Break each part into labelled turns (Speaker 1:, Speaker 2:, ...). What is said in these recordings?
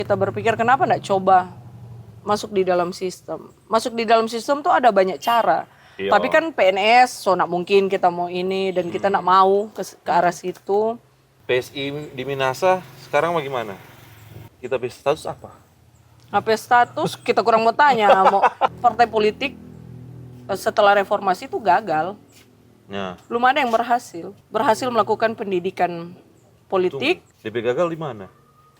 Speaker 1: Kita berpikir kenapa nggak coba masuk di dalam sistem. Masuk di dalam sistem tuh ada banyak cara.
Speaker 2: Iya.
Speaker 1: Tapi kan PNS, so nak mungkin kita mau ini dan kita nak mau ke arah situ.
Speaker 2: PSI di Minasa sekarang bagaimana? Kita status apa?
Speaker 1: Apa status kita kurang mau tanya, mau partai politik setelah reformasi itu gagal.
Speaker 2: Ya.
Speaker 1: Belum ada yang berhasil melakukan pendidikan politik.
Speaker 2: DP gagal di mana?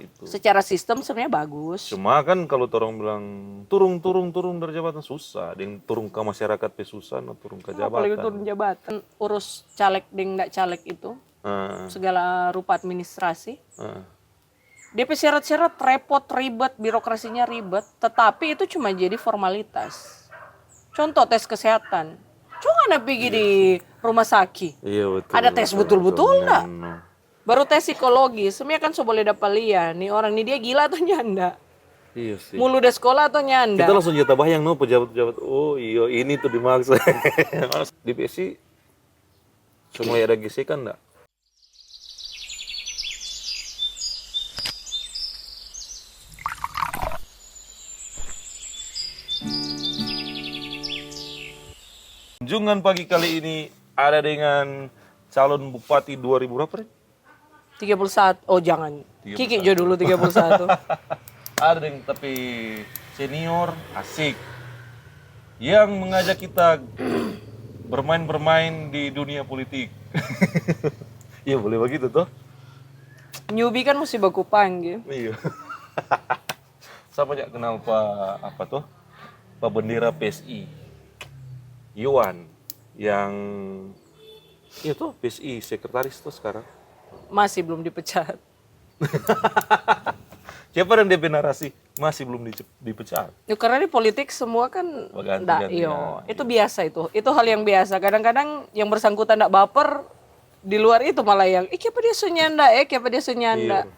Speaker 2: Itu.
Speaker 1: Secara sistem sebenarnya bagus.
Speaker 2: Cuma kan kalau orang bilang turun dari jabatan susah, dan turun ke masyarakat pe susah, no, turun ke
Speaker 1: Apalagi
Speaker 2: jabatan.
Speaker 1: turun jabatan, urus caleg ding ndak caleg itu, segala rupa administrasi. DP syarat-syarat repot, ribet, birokrasinya ribet, tetapi itu cuma jadi formalitas. Contoh tes kesehatan, cuma nak pergi di rumah sakit.
Speaker 2: Iya betul.
Speaker 1: Ada tes betul-betul enggak?
Speaker 2: No.
Speaker 1: Baru tes psikologi, semuanya kan so boleh dapat lihat nih orang ini dia gila atau nyanda.
Speaker 2: Iya sih.
Speaker 1: Mulu dari sekolah atau nyanda.
Speaker 2: Kita langsung jatah bayang no pejabat-pejabat. Oh iya ini tuh dimaksud. Di PSI semua ada gesekan enggak? Kunjungan pagi kali ini ada dengan calon bupati 2000 berapa?
Speaker 1: 31, oh jangan.
Speaker 2: 31.
Speaker 1: Kiki jo dulu 31.
Speaker 2: Ada yang tapi senior asik yang mengajak kita bermain-bermain di dunia politik. Iya boleh begitu toh?
Speaker 1: Newbie kan mesti baku panggil.
Speaker 2: Iya. Siapa aja kenal Pak apa tuh? Pak Bendera PSI. Yuan yang itu PSI sekretaris tuh sekarang.
Speaker 1: Masih belum dipecat.
Speaker 2: Siapa yang DP narasi masih belum dipecat.
Speaker 1: Ya, karena di politik semua kan
Speaker 2: Ganti-gantian.
Speaker 1: itu biasa itu. Itu hal yang biasa. Kadang-kadang yang bersangkutan enggak baper di luar itu malah yang siapa dia sunyanda, siapa dia sunyanda.
Speaker 2: Iya.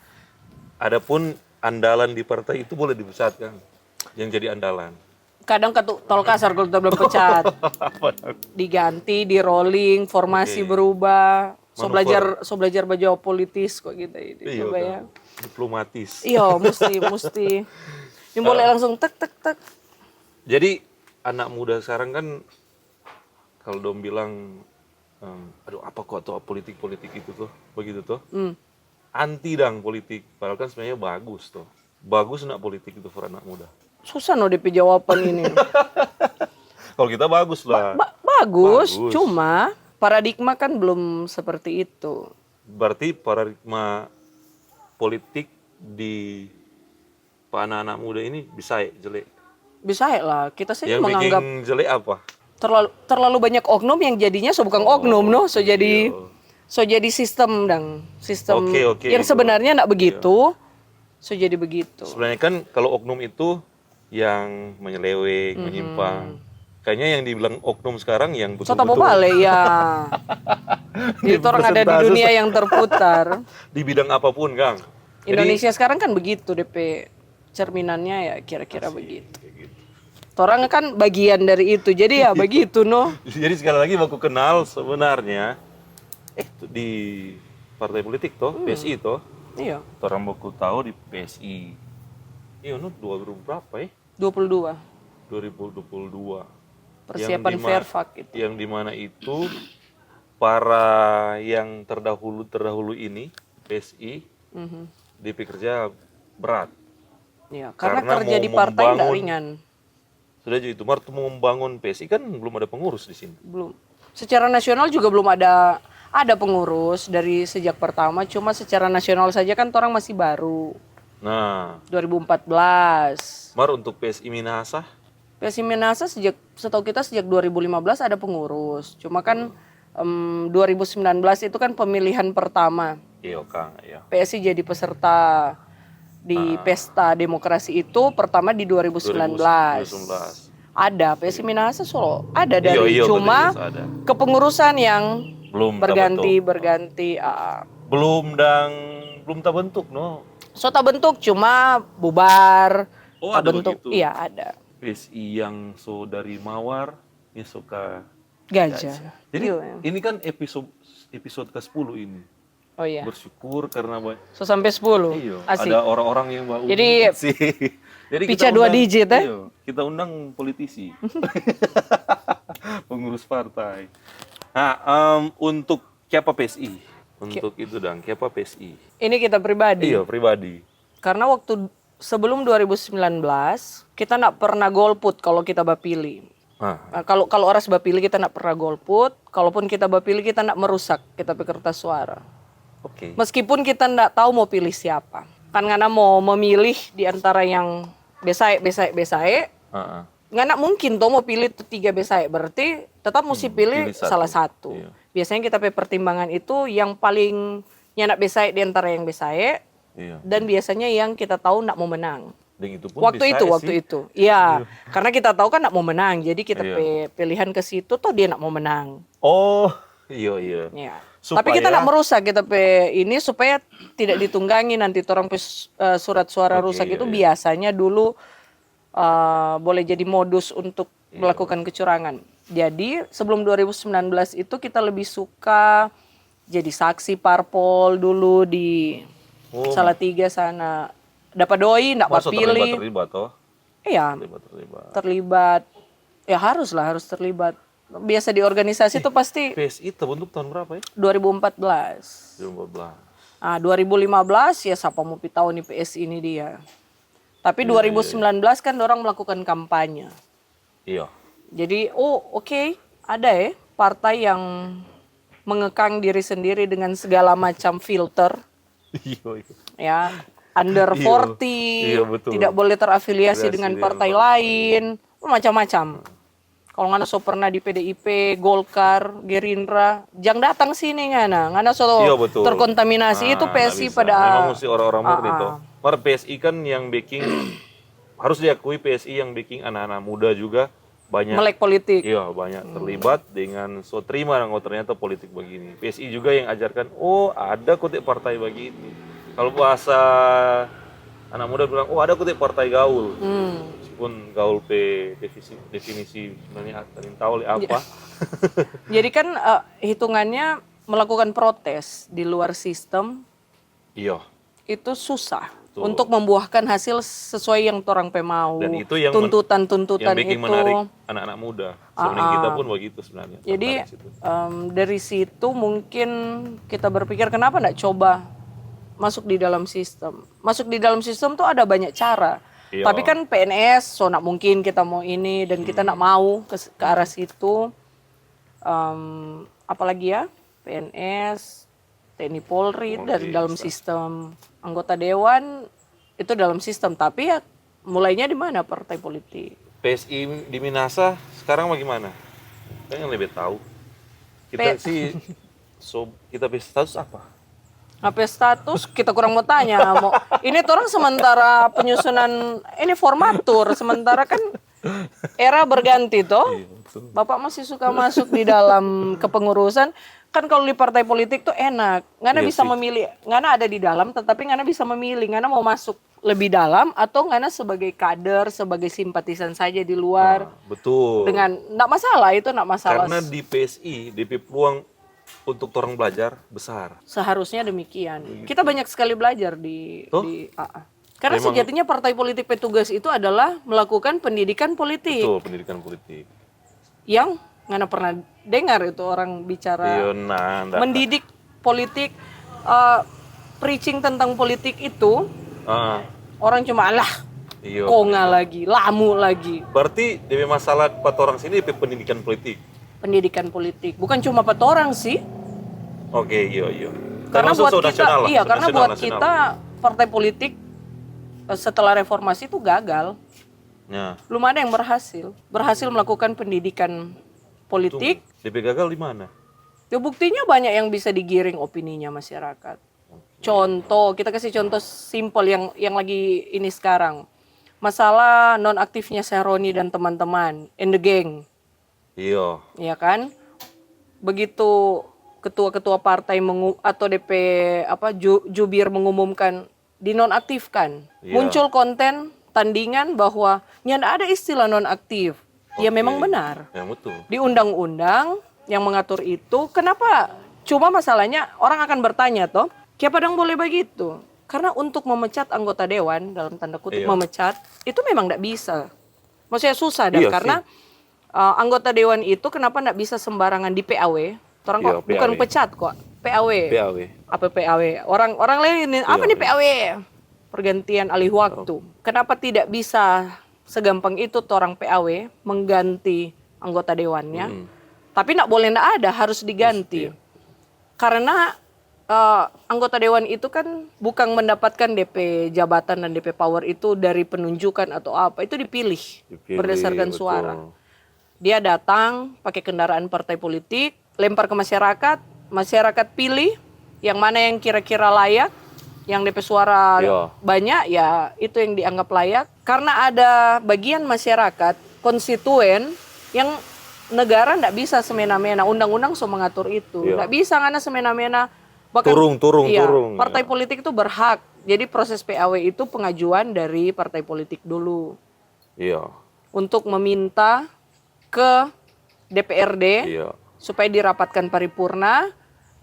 Speaker 2: Adapun andalan di partai itu boleh dipecat kan. Yang jadi andalan.
Speaker 1: Kadang tol kasar kalau belum pecat. Diganti, di rolling, formasi berubah. So belajar baju politis kok gitu ini.
Speaker 2: Iya,
Speaker 1: Coba
Speaker 2: kan.
Speaker 1: ya.
Speaker 2: Diplomatis.
Speaker 1: Iya, mesti. Ini boleh langsung tek.
Speaker 2: Jadi anak muda sekarang kan kalau dong bilang aduh apa kok tuh politik itu tuh begitu tuh. Anti dang politik. Padahal kan sebenarnya bagus tuh. Bagus nak politik itu for anak muda.
Speaker 1: Susah no DP jawaban ini.
Speaker 2: Kalau kita bagus lah.
Speaker 1: Bagus, cuma paradigma kan belum seperti itu.
Speaker 2: Berarti paradigma politik di anak-anak muda ini bisa jelek.
Speaker 1: Bisa lah, kita sih
Speaker 2: Yang
Speaker 1: menganggap
Speaker 2: bikin jelek apa?
Speaker 1: terlalu banyak oknum yang jadinya bukan oknum no, so jadi sistem
Speaker 2: Oke,
Speaker 1: yang sebenarnya enggak begitu. So jadi begitu.
Speaker 2: Sebenarnya kan kalau oknum itu yang menyeleweng, menyimpang. Kayaknya yang dibilang oknum sekarang yang
Speaker 1: Sota
Speaker 2: betul-betul
Speaker 1: bale ya. Jadi orang ada di dunia yang terputar.
Speaker 2: di bidang apapun, Kang.
Speaker 1: Indonesia sekarang kan begitu DP cerminannya ya kira-kira begitu.
Speaker 2: Kayak gitu.
Speaker 1: Orang kan bagian dari itu. Jadi ya begitu no.
Speaker 2: Jadi sekali lagi aku kenal sebenarnya di partai politik toh, PSI toh.
Speaker 1: Iya.
Speaker 2: Orang baku tahu di PSI. Iya, no 2000 berapa ya?
Speaker 1: 22.
Speaker 2: 2022.
Speaker 1: Persiapan Fairfax itu.
Speaker 2: Yang dimana itu para yang terdahulu ini PSI DP kerja berat.
Speaker 1: Ya, karena
Speaker 2: Karena
Speaker 1: kerja
Speaker 2: mau
Speaker 1: di partai tidak
Speaker 2: membangun-
Speaker 1: ringan.
Speaker 2: Sudah jadi itu mau membangun PSI kan belum ada pengurus di sini.
Speaker 1: Belum. Secara nasional juga belum ada pengurus dari sejak pertama, cuma secara nasional saja kan orang masih baru.
Speaker 2: Nah,
Speaker 1: 2014.
Speaker 2: Mar untuk PSI Minahasa
Speaker 1: PSI Minahasa setahu kita sejak 2015 ada pengurus. Cuma kan 2019 itu kan pemilihan pertama.
Speaker 2: iya Kang, iya.
Speaker 1: PSI jadi peserta di pesta demokrasi itu pertama di 2019.
Speaker 2: 2019.
Speaker 1: Ada PSI Minahasa Solo, ada dari
Speaker 2: Iya,
Speaker 1: cuma
Speaker 2: betul, ada.
Speaker 1: kepengurusan yang
Speaker 2: Belum
Speaker 1: berganti.
Speaker 2: belum terbentuk no.
Speaker 1: So tak bentuk cuma bubar.
Speaker 2: Oh,
Speaker 1: tak
Speaker 2: ada
Speaker 1: bentuk.
Speaker 2: begitu?
Speaker 1: Iya ada.
Speaker 2: PSI yang dari Mawar ya suka
Speaker 1: Gajah.
Speaker 2: Jadi
Speaker 1: Iya.
Speaker 2: ini kan episode ke-10 ini.
Speaker 1: Oh iya.
Speaker 2: Bersyukur karena
Speaker 1: So sampai 10.
Speaker 2: iya,
Speaker 1: Asik.
Speaker 2: ada orang-orang yang baru
Speaker 1: Jadi,
Speaker 2: sih. Jadi
Speaker 1: pica 2 digit ya.
Speaker 2: iya, kita undang politisi. Pengurus partai. Nah, untuk siapa PSI? Untuk itu dong, siapa PSI?
Speaker 1: Ini kita pribadi.
Speaker 2: Iya, pribadi.
Speaker 1: Karena waktu sebelum 2019 kita nak pernah golput kalau kita bapilih.
Speaker 2: Nah,
Speaker 1: Kalau orang bapilih kita nak pernah golput, kalaupun kita bapilih kita nak merusak kita kertas suara.
Speaker 2: oke.
Speaker 1: Meskipun kita ndak tahu mau pilih siapa. Kan ngana mau memilih di antara yang besae,
Speaker 2: Heeh.
Speaker 1: ngana mungkin tuh mau pilih 3 besae, berarti tetap mesti pilih
Speaker 2: pilih satu.
Speaker 1: salah satu.
Speaker 2: Iya.
Speaker 1: Biasanya kita pertimbangan itu yang paling nyanak besae di antara yang besae,
Speaker 2: Iya.
Speaker 1: dan biasanya yang kita tahu ndak mau menang.
Speaker 2: Dan itu pun
Speaker 1: Waktu itu. Iya, karena kita tahu kan ndak mau menang, jadi kita
Speaker 2: Iya.
Speaker 1: pilihan ke situ tuh dia ndak mau menang.
Speaker 2: Oh, iya iya.
Speaker 1: Ya.
Speaker 2: Supaya-
Speaker 1: Tapi kita ndak merusak kita ini supaya tidak ditunggangi nanti orang surat suara
Speaker 2: Oke,
Speaker 1: rusak
Speaker 2: iya,
Speaker 1: itu
Speaker 2: iya.
Speaker 1: biasanya dulu boleh jadi modus untuk
Speaker 2: Iya.
Speaker 1: melakukan kecurangan. Jadi sebelum 2019 itu kita lebih suka jadi saksi parpol dulu di Salatiga sana. Dapat doi, ndak
Speaker 2: Masa
Speaker 1: pilih.
Speaker 2: terlibat toh?
Speaker 1: Iya,
Speaker 2: Terlibat.
Speaker 1: terlibat. Ya harus terlibat. Biasa di organisasi itu pasti
Speaker 2: PSI terbentuk tahun berapa ya?
Speaker 1: 2014.
Speaker 2: 2014.
Speaker 1: Ah, 2015 ya siapa mau tahu nih PSI ini dia. Tapi 2019 kan orang melakukan kampanye.
Speaker 2: Iya.
Speaker 1: Jadi oke, ada ya partai yang mengekang diri sendiri dengan segala macam filter
Speaker 2: Iya.
Speaker 1: ya. Under
Speaker 2: Iya.
Speaker 1: 40,
Speaker 2: Iya, betul.
Speaker 1: tidak boleh terafiliasi
Speaker 2: Afiliasi
Speaker 1: dengan
Speaker 2: dengan
Speaker 1: partai lain, macam-macam. Kalau ngana so pernah di PDIP, Golkar, Gerindra, jangan datang sini ngana so
Speaker 2: Iya, betul.
Speaker 1: terkontaminasi itu
Speaker 2: Nah,
Speaker 1: PSI
Speaker 2: nggak bisa.
Speaker 1: pada
Speaker 2: Memang mesti orang-orang murni
Speaker 1: Ah,
Speaker 2: toh. Karena PSI kan yang backing harus diakui PSI yang backing anak-anak muda juga banyak.
Speaker 1: melek politik.
Speaker 2: Iya, banyak terlibat dengan so terima ternyata politik begini. PSI juga yang ajarkan, ada kok partai begini. Kalau bahasa anak muda bilang, ada kok partai gaul. Meskipun gaul definisi sebenarnya kalian tahu apa.
Speaker 1: Jadi kan hitungannya melakukan protes di luar sistem
Speaker 2: Iya.
Speaker 1: itu susah
Speaker 2: Betul.
Speaker 1: untuk membuahkan hasil sesuai yang orang mau.
Speaker 2: Dan itu yang
Speaker 1: tuntutan-tuntutan
Speaker 2: yang bikin
Speaker 1: itu.
Speaker 2: menarik anak-anak muda. Sebenarnya kita pun begitu sebenarnya.
Speaker 1: Jadi
Speaker 2: tertarik situ.
Speaker 1: dari situ mungkin kita berpikir kenapa nggak coba masuk di dalam sistem. Masuk di dalam sistem tuh ada banyak cara.
Speaker 2: Iya.
Speaker 1: Tapi kan PNS, so nak mungkin kita mau ini dan kita nak mau ke arah situ. Apalagi ya PNS, TNI Polri itu dari dalam sistem. Anggota dewan itu dalam sistem. Tapi ya mulainya di mana partai politik?
Speaker 2: PSI di Minasa sekarang bagaimana? Kan yang lebih tahu. Kita sih kita status apa?
Speaker 1: HP status kita kurang mau tanya. Ini orang sementara penyusunan ini formatur, sementara kan era berganti toh.
Speaker 2: Iya, betul.
Speaker 1: Bapak masih suka masuk di dalam kepengurusan. Kan kalau di partai politik tuh enak. Ngana
Speaker 2: Iya
Speaker 1: bisa
Speaker 2: sih.
Speaker 1: memilih. Ngana ada di dalam tetapi Ngana bisa memilih. Ngana mau masuk lebih dalam atau Ngana sebagai kader, sebagai simpatisan saja di luar.
Speaker 2: Betul.
Speaker 1: Dengan enggak masalah itu enggak masalah.
Speaker 2: Karena di PSI DP peluang untuk orang belajar besar.
Speaker 1: Seharusnya demikian. Kita banyak sekali belajar di
Speaker 2: Tuh.
Speaker 1: AA. Karena
Speaker 2: Memang-
Speaker 1: sejatinya partai politik petugas itu adalah melakukan pendidikan politik.
Speaker 2: Betul, pendidikan politik.
Speaker 1: Yang Ngana pernah dengar itu orang bicara
Speaker 2: Iya, nah, ndak-
Speaker 1: mendidik politik, preaching tentang politik itu
Speaker 2: Ah,
Speaker 1: orang cuma alah
Speaker 2: iya.
Speaker 1: konga lagi, lamu lagi.
Speaker 2: Berarti DP masalah 4 orang sini DP pendidikan politik.
Speaker 1: Pendidikan politik bukan cuma 4 orang sih.
Speaker 2: Oke, iya.
Speaker 1: Karena
Speaker 2: Termasuk
Speaker 1: buat kita,
Speaker 2: nasional lah,
Speaker 1: karena
Speaker 2: nasional,
Speaker 1: buat
Speaker 2: nasional.
Speaker 1: kita partai politik setelah reformasi itu gagal.
Speaker 2: Ya.
Speaker 1: Belum ada yang berhasil melakukan pendidikan politik.
Speaker 2: DP gagal di mana?
Speaker 1: Ya buktinya banyak yang bisa digiring opininya masyarakat. Contoh, kita kasih contoh simpel yang lagi ini sekarang. Masalah nonaktifnya Sehroni dan teman-teman, and the gang,
Speaker 2: Iya.
Speaker 1: ya kan? Begitu ketua-ketua partai atau DP jubir mengumumkan dinonaktifkan,
Speaker 2: Iya.
Speaker 1: muncul konten tandingan bahwa nyanda ada istilah nonaktif. Ya
Speaker 2: Oke.
Speaker 1: memang benar.
Speaker 2: Ya betul.
Speaker 1: Di undang-undang yang mengatur itu, kenapa Cuma masalahnya orang akan bertanya toh, kenapa dong boleh begitu? Karena untuk memecat anggota dewan dalam tanda kutip
Speaker 2: Iya.
Speaker 1: memecat itu memang tidak bisa. Maksudnya susah dan
Speaker 2: Iya
Speaker 1: karena anggota dewan itu kenapa tidak bisa sembarangan di PAW? Orang
Speaker 2: Iya,
Speaker 1: kok bukan
Speaker 2: PAW.
Speaker 1: pecat kok, PAW.
Speaker 2: PAW.
Speaker 1: Apa PAW? Orang lain ini apa
Speaker 2: Iya,
Speaker 1: nih PAW? Pergantian alih waktu. Kenapa tidak bisa segampang itu tuh orang PAW mengganti anggota dewannya? Tapi tidak boleh tidak ada, harus diganti. Karena anggota dewan itu kan bukan mendapatkan DP jabatan dan DP power itu dari penunjukan atau apa, itu dipilih berdasarkan
Speaker 2: betul.
Speaker 1: suara. Dia datang pakai kendaraan partai politik, lempar ke masyarakat, masyarakat pilih yang mana yang kira-kira layak, yang DP suara
Speaker 2: Iya.
Speaker 1: banyak ya itu yang dianggap layak. Karena ada bagian masyarakat konstituen yang negara tidak bisa semena-mena, undang-undang so mengatur itu,
Speaker 2: Iya.
Speaker 1: tidak bisa karena semena-mena. Bahkan,
Speaker 2: Turung.
Speaker 1: partai politik itu berhak. Jadi proses PAW itu pengajuan dari partai politik dulu
Speaker 2: Iya.
Speaker 1: untuk meminta ke DPRD
Speaker 2: Iya.
Speaker 1: supaya dirapatkan paripurna.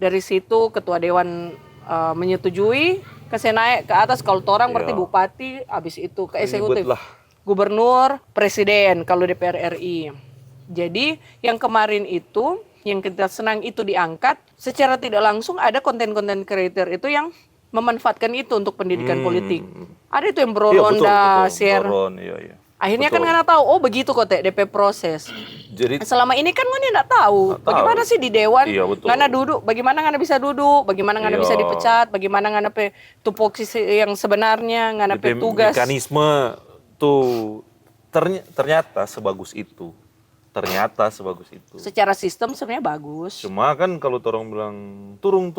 Speaker 1: Dari situ ketua dewan menyetujui, naik ke atas kalau orang berarti
Speaker 2: Iya.
Speaker 1: bupati, habis itu ke eksekutif,
Speaker 2: Ribet lah.
Speaker 1: gubernur, presiden kalau DPR RI. Jadi yang kemarin itu yang kita senang itu diangkat, secara tidak langsung ada konten-konten creator itu yang memanfaatkan itu untuk pendidikan politik. Ada itu yang
Speaker 2: Iya,
Speaker 1: beronda,
Speaker 2: betul.
Speaker 1: share.
Speaker 2: Beron, iya.
Speaker 1: Akhirnya
Speaker 2: Betul.
Speaker 1: kan nggak tahu, oh begitu kok Teh, DP proses.
Speaker 2: Jadi
Speaker 1: Selama ini kan gue nggak tahu,
Speaker 2: Nggak
Speaker 1: bagaimana
Speaker 2: tahu.
Speaker 1: sih di dewan,
Speaker 2: Iya, betul.
Speaker 1: ngana duduk, bagaimana ngana bisa duduk, bagaimana ngana
Speaker 2: Iya.
Speaker 1: bisa dipecat, bagaimana ngana pe tupoksi yang sebenarnya, ngana pe
Speaker 2: DP
Speaker 1: tugas.
Speaker 2: mekanisme tuh ternyata sebagus itu.
Speaker 1: Secara sistem sebenarnya bagus.
Speaker 2: Cuma kan kalau orang bilang turun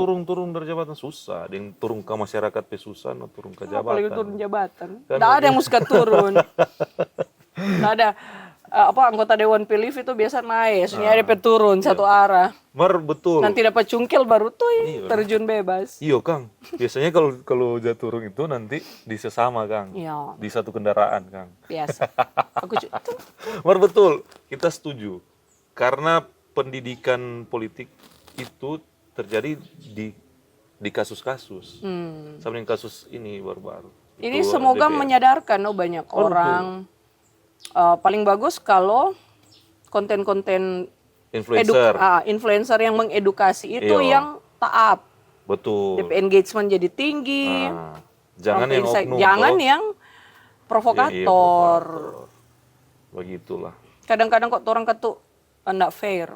Speaker 2: dari jabatan susah, dan turun ke masyarakat pe susah, no turun ke
Speaker 1: Apalagi
Speaker 2: jabatan.
Speaker 1: turun jabatan.
Speaker 2: Kan
Speaker 1: Nggak ada yang mesti turun. Nggak ada. Anggota dewan pilih itu biasa naik, soalnya ada turun satu arah.
Speaker 2: Mar betul.
Speaker 1: Nanti dapat cungkil baru tuh
Speaker 2: Iya.
Speaker 1: terjun bebas.
Speaker 2: Iya Kang. Biasanya kalau jatuh itu nanti di sesama Kang.
Speaker 1: Iya,
Speaker 2: Di satu kendaraan Kang.
Speaker 1: biasa. Aku tuh,
Speaker 2: Mar betul. Kita setuju. Karena pendidikan politik itu terjadi di kasus-kasus. Sama yang kasus ini baru-baru.
Speaker 1: ini
Speaker 2: Itu
Speaker 1: semoga
Speaker 2: DPR.
Speaker 1: menyadarkan banyak orang. Paling bagus kalau konten-konten influencer yang mengedukasi itu
Speaker 2: Iya.
Speaker 1: yang taat.
Speaker 2: Betul.
Speaker 1: DP engagement jadi tinggi.
Speaker 2: Nah, jangan
Speaker 1: sampai
Speaker 2: yang
Speaker 1: insight.
Speaker 2: oknum.
Speaker 1: Jangan
Speaker 2: toh.
Speaker 1: yang provokator.
Speaker 2: Begitulah.
Speaker 1: Kadang-kadang kok orang ketuk enggak fair.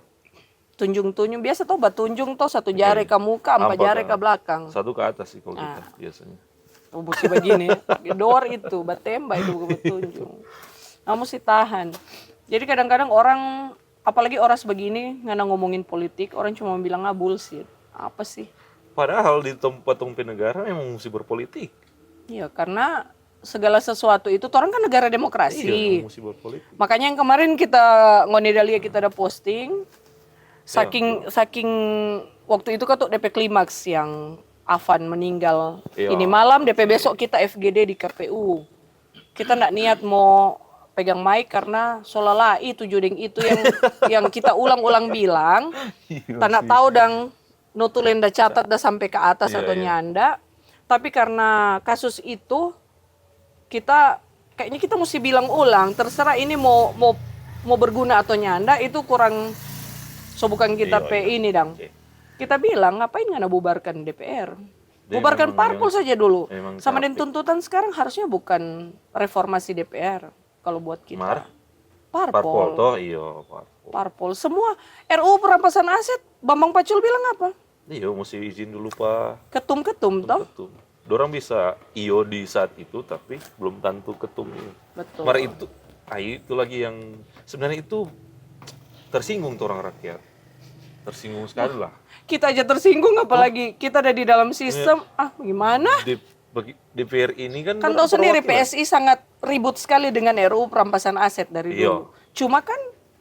Speaker 1: Tunjung-tunjung biasa toh tunjung toh satu jari ke muka, empat jari ke belakang.
Speaker 2: Satu ke atas sih kalau kita biasanya.
Speaker 1: Oh, mesti begini. Door itu, batembak itu bukan tunjung. Nah, mesti tahan. Jadi kadang-kadang orang, apalagi orang sebegini, ngana ngomongin politik, orang cuma bilang bullshit. Apa sih?
Speaker 2: Padahal di tempat negara memang mesti berpolitik.
Speaker 1: Iya, karena segala sesuatu itu, orang kan negara demokrasi.
Speaker 2: Iya, mesti berpolitik.
Speaker 1: Makanya yang kemarin kita, Ngonidalia kita ada posting, saking waktu itu kan tuh DP klimaks yang Afan meninggal.
Speaker 2: Iya.
Speaker 1: Ini malam DP besok kita FGD di KPU. Kita nggak niat mau pegang mic karena solalai itu juding itu yang kita ulang-ulang bilang. Tak tahu dang nutulenda catat dah sampai ke atas atau nyanda. Tapi karena kasus itu kayaknya kita mesti bilang ulang. Terserah ini mau berguna atau nyanda itu kurang. So bukan kita ini dang. Kita bilang ngapain nggak bubarkan DPR? Bubarkan parpol saja dulu. Sama dengan tuntutan sekarang harusnya bukan reformasi DPR kalau buat kita. Parpol
Speaker 2: toh iya
Speaker 1: parpol. Semua RUU perampasan aset Bambang Pacul bilang apa?
Speaker 2: Iya mesti izin dulu Pak.
Speaker 1: Ketum toh.
Speaker 2: Dorang bisa iyo di saat itu tapi belum tentu ketum.
Speaker 1: Betul.
Speaker 2: Mar itu lagi yang sebenarnya itu tersinggung tuh orang rakyat. Tersinggung sekali lah.
Speaker 1: Kita aja tersinggung apalagi kita ada di dalam sistem. Gimana?
Speaker 2: DPR ini kan
Speaker 1: tahu sendiri PSI sangat ribut sekali dengan RUU perampasan aset dari dulu. Cuma kan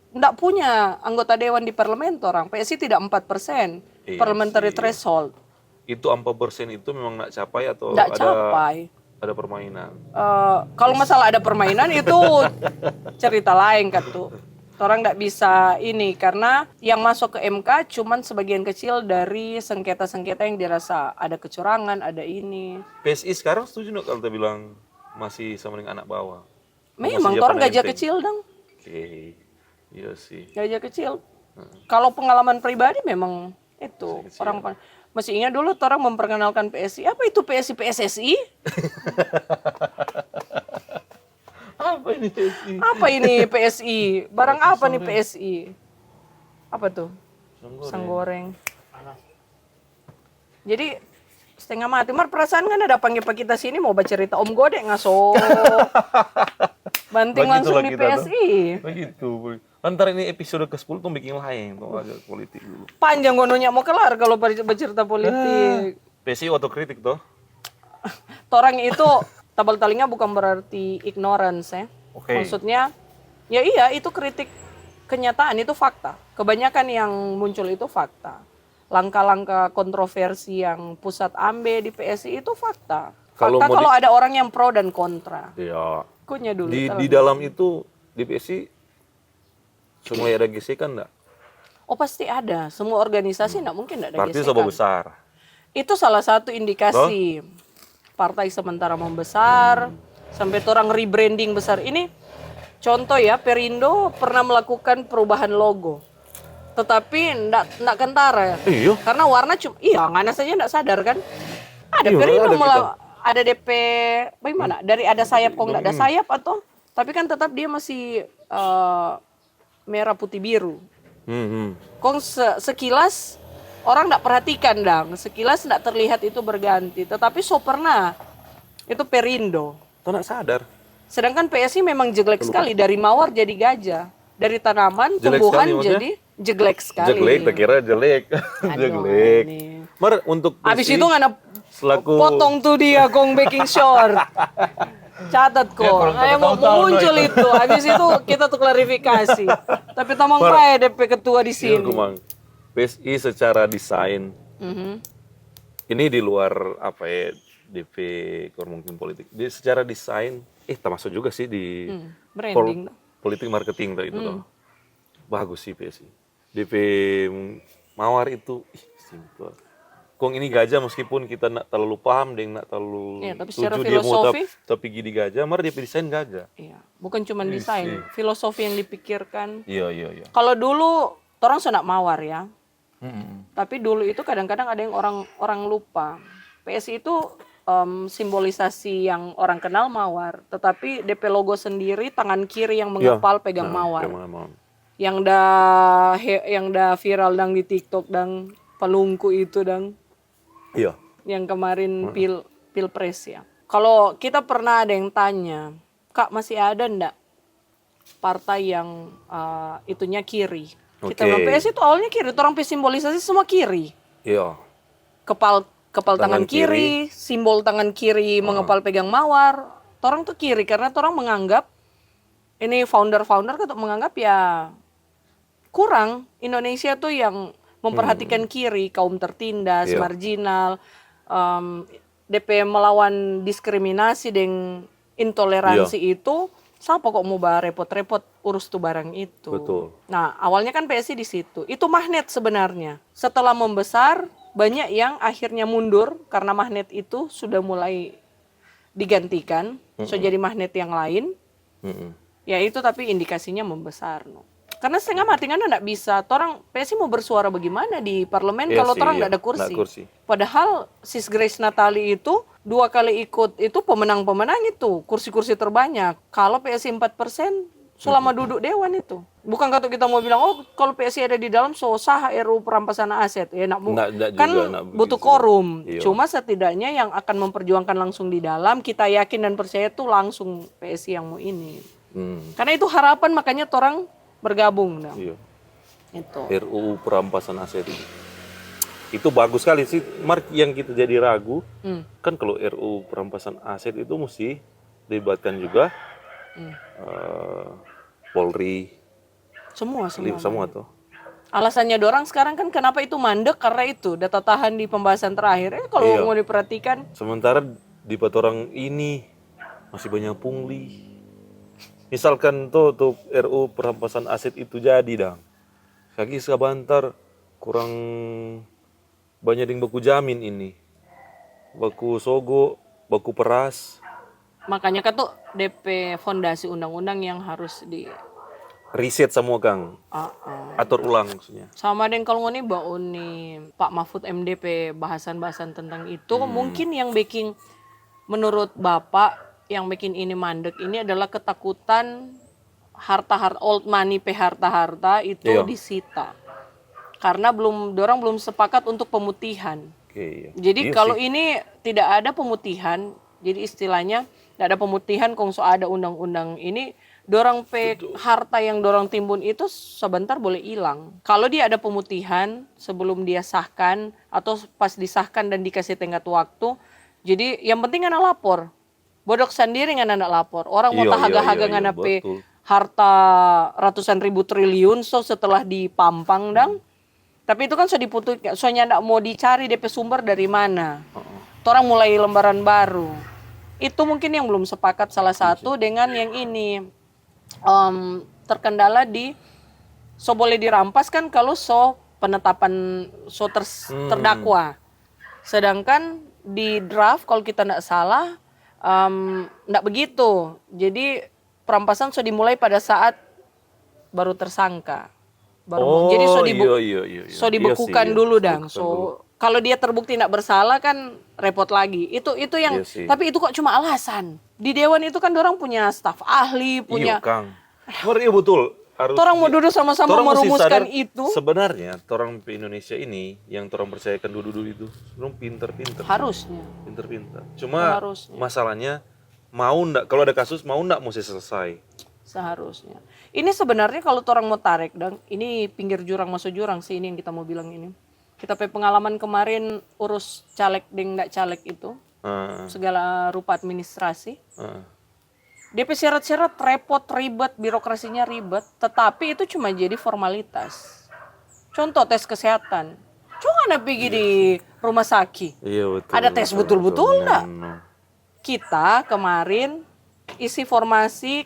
Speaker 1: enggak punya anggota dewan di parlemen orang. PSI tidak 4% parliamentary threshold.
Speaker 2: Itu 4% itu memang enggak capai atau ada permainan?
Speaker 1: Kalau masalah ada permainan itu cerita lain kan tuh. Orang nggak bisa ini karena yang masuk ke MK cuman sebagian kecil dari sengketa-sengketa yang dirasa ada kecurangan, ada ini.
Speaker 2: PSI sekarang setuju nggak kalau kita bilang masih sama dengan anak bawah?
Speaker 1: Memang
Speaker 2: Masih
Speaker 1: orang
Speaker 2: Japan
Speaker 1: gajah
Speaker 2: enteng?
Speaker 1: kecil dong,
Speaker 2: Oke, iya sih.
Speaker 1: gajah kecil. Kalau pengalaman pribadi memang itu
Speaker 2: Kecil.
Speaker 1: orang masih ingat dulu orang memperkenalkan PSI. Apa itu PSI PSSI?
Speaker 2: Apa ini PSI?
Speaker 1: Apa ini PSI? Barang apa nih PSI? Apa tuh? Pisang goreng. Jadi setengah mati. Mar perasaan kan ada panggil pak kita sini mau baca cerita Om Godek ngaso. Banting langsung di PSI.
Speaker 2: Begitu. Ntar ini episode ke-10 tuh bikin lain tuh agak politik dulu.
Speaker 1: Panjang gononya mau kelar kalau bercerita politik.
Speaker 2: PSI otokritik toh.
Speaker 1: Torang itu tabal talinga bukan berarti ignorance ya.
Speaker 2: Oke.
Speaker 1: Maksudnya ya iya itu kritik kenyataan itu fakta. Kebanyakan yang muncul itu fakta. Langkah-langkah kontroversi yang pusat ambe di PSI itu fakta.
Speaker 2: Kalau
Speaker 1: Fakta
Speaker 2: mau
Speaker 1: kalau ada orang yang pro dan kontra.
Speaker 2: Iya.
Speaker 1: Kunya dulu.
Speaker 2: Di dalam itu di PSI semua ada gesekan enggak?
Speaker 1: Oh pasti ada. Semua organisasi enggak mungkin enggak ada
Speaker 2: Berarti
Speaker 1: gesekan.
Speaker 2: sebab besar.
Speaker 1: Itu salah satu indikasi partai sementara membesar sampai orang rebranding besar. Ini contoh ya, Perindo pernah melakukan perubahan logo. Tetapi enggak kentara.
Speaker 2: Iya.
Speaker 1: Karena warna cuma ngana saja enggak sadar kan? Ada
Speaker 2: Iya,
Speaker 1: Perindo
Speaker 2: ada
Speaker 1: ada DP bagaimana? Dari ada sayap kok enggak ada sayap atau tapi kan tetap dia masih merah putih biru. Kong sekilas orang enggak perhatikan dang, sekilas enggak terlihat itu berganti, tetapi so pernah itu Perindo.
Speaker 2: Tuh enggak sadar.
Speaker 1: Sedangkan PSI memang jelek sekali dari mawar jadi gajah, dari tanaman
Speaker 2: Jelek
Speaker 1: tumbuhan
Speaker 2: sekali,
Speaker 1: jadi jelek sekali.
Speaker 2: Jelek, tak kira jelek.
Speaker 1: Aduh,
Speaker 2: Jelek.
Speaker 1: ini.
Speaker 2: Mar untuk PSI,
Speaker 1: Abis itu ngana
Speaker 2: selaku
Speaker 1: potong tuh dia gong baking short. Catat kok. Ayo mau muncul itu. Habis itu kita tuh klarifikasi. Tapi tamang pae DP ketua di
Speaker 2: Iya,
Speaker 1: sini.
Speaker 2: Kumang. PSI secara desain ini di luar apa ya DP kurang mungkin politik. Secara desain termasuk juga sih di
Speaker 1: Branding.
Speaker 2: politik marketing tuh itu tuh. Bagus sih PSI. DP Mawar itu simple. Kong ini gajah meskipun kita nak terlalu paham dan nak terlalu
Speaker 1: Iya, tapi secara
Speaker 2: setuju dia mau
Speaker 1: filosofi
Speaker 2: tapi gigi gajah, mar dia desain gajah.
Speaker 1: Iya, bukan cuma desain, filosofi yang dipikirkan.
Speaker 2: Iya.
Speaker 1: Kalau dulu orang sudah mawar ya. Tapi dulu itu kadang-kadang ada yang orang lupa. PSI itu simbolisasi yang orang kenal mawar, tetapi DP logo sendiri tangan kiri yang mengepal pegang mawar. Yang dah viral dang di TikTok dang pelungku itu dang.
Speaker 2: Iya.
Speaker 1: Yang kemarin pilpres ya. Kalau kita pernah ada yang tanya, Kak masih ada ndak partai yang itunya kiri? Kita bilang PSI itu awalnya kiri, orang simbolisasi semua kiri.
Speaker 2: Iya.
Speaker 1: Kepal tangan kiri, simbol tangan kiri mengepal pegang mawar. Orang tuh kiri karena orang menganggap ini founder kan menganggap ya kurang Indonesia tuh yang memperhatikan kiri, kaum tertindas, marginal, DP melawan diskriminasi dan intoleransi itu. Siapa kok mau repot-repot urus tuh barang itu?
Speaker 2: Betul.
Speaker 1: Nah, awalnya kan PSI di situ. Itu magnet sebenarnya. Setelah membesar, banyak yang akhirnya mundur karena magnet itu sudah mulai digantikan, so jadi magnet yang lain. Ya itu tapi indikasinya membesar. No. Karena setengah mati kan enggak bisa. Orang PSI mau bersuara bagaimana di parlemen kalau orang enggak ada kursi. Padahal Sis Grace Natali itu 2 kali ikut itu pemenang-pemenang itu, kursi-kursi terbanyak. Kalau PSI 4% selama duduk dewan itu. Bukan kata kita mau bilang kalau PSI ada di dalam sah RUU perampasan aset. Ya kan butuh quorum. Cuma setidaknya yang akan memperjuangkan langsung di dalam kita yakin dan percaya itu langsung PSI yang mau ini. Karena itu harapan makanya orang bergabung.
Speaker 2: Iya.
Speaker 1: Itu.
Speaker 2: RUU perampasan aset itu bagus sekali sih. Mark yang kita jadi ragu kan kalau RUU perampasan aset itu mesti dilibatkan juga Polri, semua tuh.
Speaker 1: Alasannya dorang sekarang kan kenapa itu mandek karena itu data tahan di pembahasan terakhir. Kalau mau diperhatikan.
Speaker 2: Sementara di orang ini masih banyak pungli. Misalkan tuh RU perampasan aset itu jadi dang. Kaki sabantar kurang banyak yang baku jamin ini. Baku sogo, baku peras,
Speaker 1: Makanya kan tuh DP fondasi undang-undang yang harus di
Speaker 2: riset semua Kang.
Speaker 1: Ah, ah.
Speaker 2: Atur ulang maksudnya.
Speaker 1: Sama dengan kalau ngoni bau nih Pak Mahfud MDP bahasan-bahasan tentang itu mungkin yang bikin menurut Bapak yang bikin ini mandek ini adalah ketakutan harta-harta old money harta-harta itu
Speaker 2: Iya.
Speaker 1: disita. Karena dorang belum sepakat untuk pemutihan.
Speaker 2: Oke, iya.
Speaker 1: Jadi
Speaker 2: Iya
Speaker 1: kalau
Speaker 2: sih.
Speaker 1: ini tidak ada pemutihan, jadi istilahnya tidak ada pemutihan kong so ada undang-undang ini, dorang harta yang dorang timbun itu sebentar boleh hilang. Kalau dia ada pemutihan sebelum dia sahkan atau pas disahkan dan dikasih tenggat waktu, jadi yang penting anak lapor. Bodok sendiri ngan anak lapor. Orang mau
Speaker 2: Iya,
Speaker 1: haga-haga
Speaker 2: iya,
Speaker 1: ngan
Speaker 2: betul.
Speaker 1: harta ratusan ribu triliun so setelah dipampang dang. Tapi itu kan sudah diputus, soalnya ndak mau dicari DP sumber dari mana. Orang mulai lembaran baru. Itu mungkin yang belum sepakat salah satu dengan yang ini terkendala di so boleh dirampas kan kalau so penetapan so terdakwa. Sedangkan di draft kalau kita ndak salah ndak begitu. Jadi perampasan so dimulai pada saat baru tersangka. Jadi so
Speaker 2: iya.
Speaker 1: so dibekukan
Speaker 2: Iya sih,
Speaker 1: dulu
Speaker 2: iya.
Speaker 1: dang. So kalau dia terbukti tidak bersalah kan repot lagi. Itu yang
Speaker 2: Iya sih.
Speaker 1: tapi itu kok cuma alasan. Di dewan itu kan orang punya staf ahli, punya
Speaker 2: Iya, Kang. Iya betul. Harus
Speaker 1: orang mau duduk sama-sama
Speaker 2: Torang mesti
Speaker 1: merumuskan
Speaker 2: sadar,
Speaker 1: itu.
Speaker 2: Sebenarnya orang di Indonesia ini yang orang percayakan dulu itu, orang pinter-pinter.
Speaker 1: Harusnya.
Speaker 2: Pinter-pinter. Cuma
Speaker 1: Harusnya.
Speaker 2: masalahnya mau ndak kalau ada kasus mau ndak mesti selesai.
Speaker 1: Seharusnya. Ini sebenarnya kalau orang mau tarik dan ini pinggir jurang masuk jurang sih ini yang kita mau bilang ini. Kita pengalaman kemarin urus caleg deng ndak caleg itu segala rupa administrasi. DP syarat-syarat repot, ribet, birokrasinya ribet, tetapi itu cuma jadi formalitas. Contoh tes kesehatan. Cuma ada pergi di rumah sakit.
Speaker 2: Iya betul.
Speaker 1: Ada tes betul-betul enggak? Kita kemarin isi formasi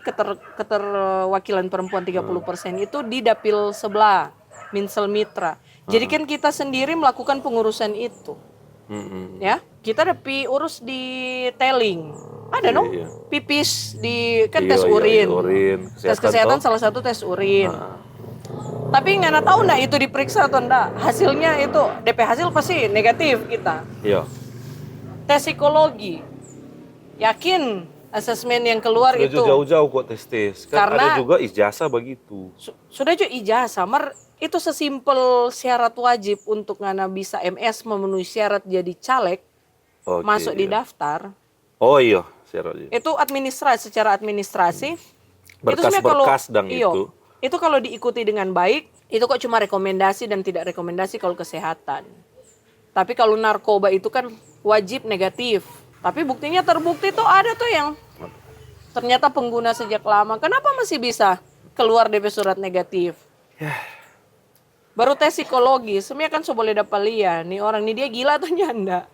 Speaker 1: keterwakilan perempuan 30% itu di dapil sebelah, Minsel Mitra. Jadi kan kita sendiri melakukan pengurusan itu. Ya, kita ada urus di teling. Ada dong, pipis di kan tes urin. Tes kesehatan salah satu tes urin. Tapi nggak tahu nggak itu diperiksa atau enggak. Hasilnya itu DP hasil pasti negatif kita.
Speaker 2: Iya.
Speaker 1: Tes psikologi. Yakin asesmen yang keluar
Speaker 2: Sudah
Speaker 1: itu.
Speaker 2: jauh-jauh kok tes. Kan
Speaker 1: Karena
Speaker 2: ada juga ijazah begitu.
Speaker 1: Sudah juga ijazah, itu sesimpel syarat wajib untuk ngana bisa MS memenuhi syarat jadi caleg, masuk di daftar.
Speaker 2: Oh iya, syarat.
Speaker 1: Itu secara administrasi.
Speaker 2: Berkas-berkas dan itu.
Speaker 1: Itu kalau diikuti dengan baik, itu kok cuma rekomendasi dan tidak rekomendasi kalau kesehatan. Tapi kalau narkoba itu kan wajib negatif. Tapi buktinya terbukti tuh ada tuh yang ternyata pengguna sejak lama. Kenapa masih bisa keluar DP surat negatif? Baru tes psikologi, semuanya kan so boleh dapat lihat. Nih orang ini dia gila atau nyanda?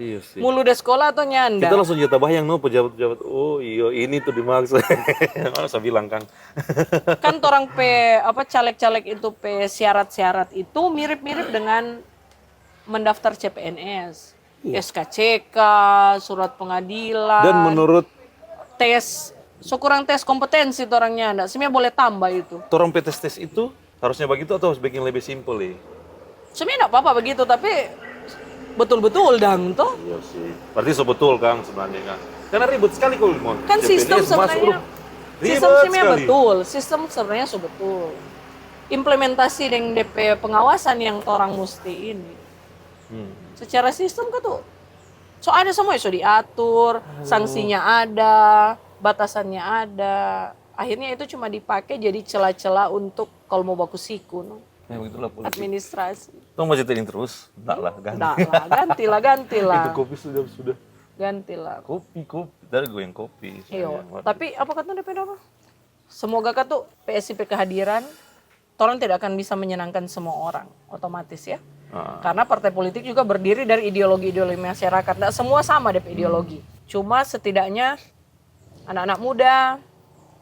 Speaker 2: Iya sih.
Speaker 1: Mulu udah sekolah atau nyanda?
Speaker 2: Kita langsung jatah bayang pejabat-pejabat. Oh iya ini tuh dimaksud. Mana saya bilang Kang.
Speaker 1: Kan orang caleg-caleg itu syarat-syarat itu mirip-mirip dengan mendaftar CPNS. SKCK, surat pengadilan.
Speaker 2: Dan menurut
Speaker 1: tes, kurang tes kompetensi itu orangnya enggak. Semuanya boleh tambah itu.
Speaker 2: Orang tes itu harusnya begitu atau harus bikin lebih simpel ya?
Speaker 1: Semuanya enggak apa-apa begitu, tapi betul-betul dang tuh.
Speaker 2: Iya sih. Berarti sebetul Kang sebenarnya Kang. Karena ribet sekali kalau mau.
Speaker 1: Kan sistem sebenarnya sistem sebenarnya betul. Implementasi dengan DP pengawasan yang orang mesti ini. Secara sistem kan tuh so ada semua so diatur, sanksinya ada, batasannya ada. Akhirnya itu cuma dipakai jadi celah-celah untuk kalau mau baku siku
Speaker 2: Ya begitulah politik.
Speaker 1: administrasi.
Speaker 2: Tuh masih tering terus? Enggak lah,
Speaker 1: Gantilah.
Speaker 2: Itu kopi sudah.
Speaker 1: Gantilah.
Speaker 2: Kopi. Dari gue yang kopi.
Speaker 1: Iya. Tapi apa kata DP apa? Semoga kan tuh PSIP kehadiran, orang tidak akan bisa menyenangkan semua orang, otomatis ya. Karena partai politik juga berdiri dari ideologi-ideologi masyarakat. Nggak semua sama DP ideologi. Cuma setidaknya anak-anak muda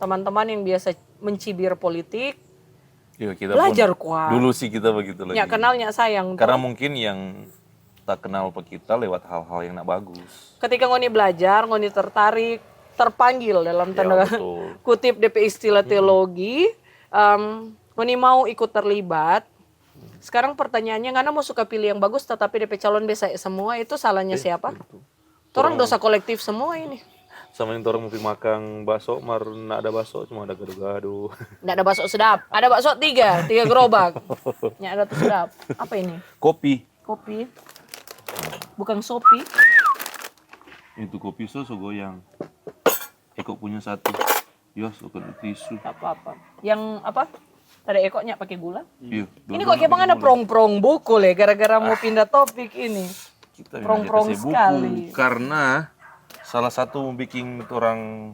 Speaker 1: teman-teman yang biasa mencibir politik,
Speaker 2: Iya, kita
Speaker 1: belajar
Speaker 2: pun
Speaker 1: kuat.
Speaker 2: dulu sih kita begitu lagi.
Speaker 1: Ya kenalnya sayang.
Speaker 2: Karena mungkin yang tak kenal pe kita lewat hal-hal yang nak bagus.
Speaker 1: Ketika ngoni belajar, ngoni tertarik, terpanggil dalam tanda
Speaker 2: betul.
Speaker 1: kutip DP istilah teologi, ngoni mau ikut terlibat. Sekarang pertanyaannya, ngana mau suka pilih yang bagus tetapi DP calon bisa semua, itu salahnya siapa? Orang dosa kolektif semua ini.
Speaker 2: Sama yang orang mau makan bakso, mar nak ada bakso cuma ada gado-gado.
Speaker 1: Nggak ada bakso sedap. Ada bakso tiga gerobak. Nggak ada tuh sedap. Apa ini?
Speaker 2: Kopi.
Speaker 1: Kopi. Bukan sopi.
Speaker 2: Itu kopi so goyang. Eko punya satu. Yos, bukan tisu.
Speaker 1: Apa-apa. Yang apa? Ada ekoknya pakai gula.
Speaker 2: Iya.
Speaker 1: Ini kok kayak ada prong-prong buku ya gara-gara mau pindah topik ini.
Speaker 2: Kita
Speaker 1: Prong-prong sekali.
Speaker 2: Karena salah satu bikin orang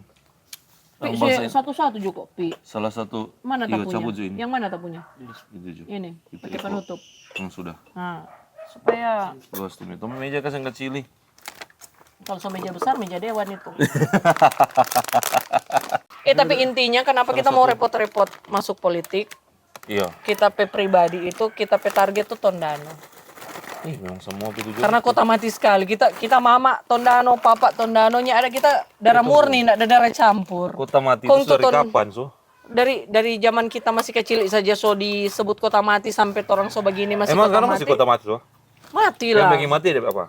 Speaker 1: Satu-satu juga Pi.
Speaker 2: salah satu
Speaker 1: Mana
Speaker 2: iya,
Speaker 1: tapunya?
Speaker 2: cabut ini.
Speaker 1: Yang mana tapunya?
Speaker 2: Itu,
Speaker 1: Ini,
Speaker 2: Itu
Speaker 1: pakai
Speaker 2: Eko.
Speaker 1: penutup.
Speaker 2: Yang sudah.
Speaker 1: Nah, supaya
Speaker 2: Luas tuh. Itu meja kasih kecil.
Speaker 1: kalau meja besar, meja dewan itu. Tapi intinya kenapa kita mau repot-repot masuk politik?
Speaker 2: Iya.
Speaker 1: Kita pribadi itu, kita target tuh Tondano.
Speaker 2: Memang semua itu juga.
Speaker 1: Karena kota mati sekali. Kita mama Tondano, papa Tondanonya ada, kita darah murni, enggak ada darah campur.
Speaker 2: Kota mati
Speaker 1: Kong
Speaker 2: itu dari
Speaker 1: tuton-
Speaker 2: kapan, so?
Speaker 1: Dari zaman kita masih kecil saja so disebut kota mati sampai orang so begini masih
Speaker 2: Emang
Speaker 1: kota
Speaker 2: sekarang
Speaker 1: mati.
Speaker 2: masih kota mati, so?
Speaker 1: Mati
Speaker 2: Yang
Speaker 1: lah.
Speaker 2: bikin mati ada apa?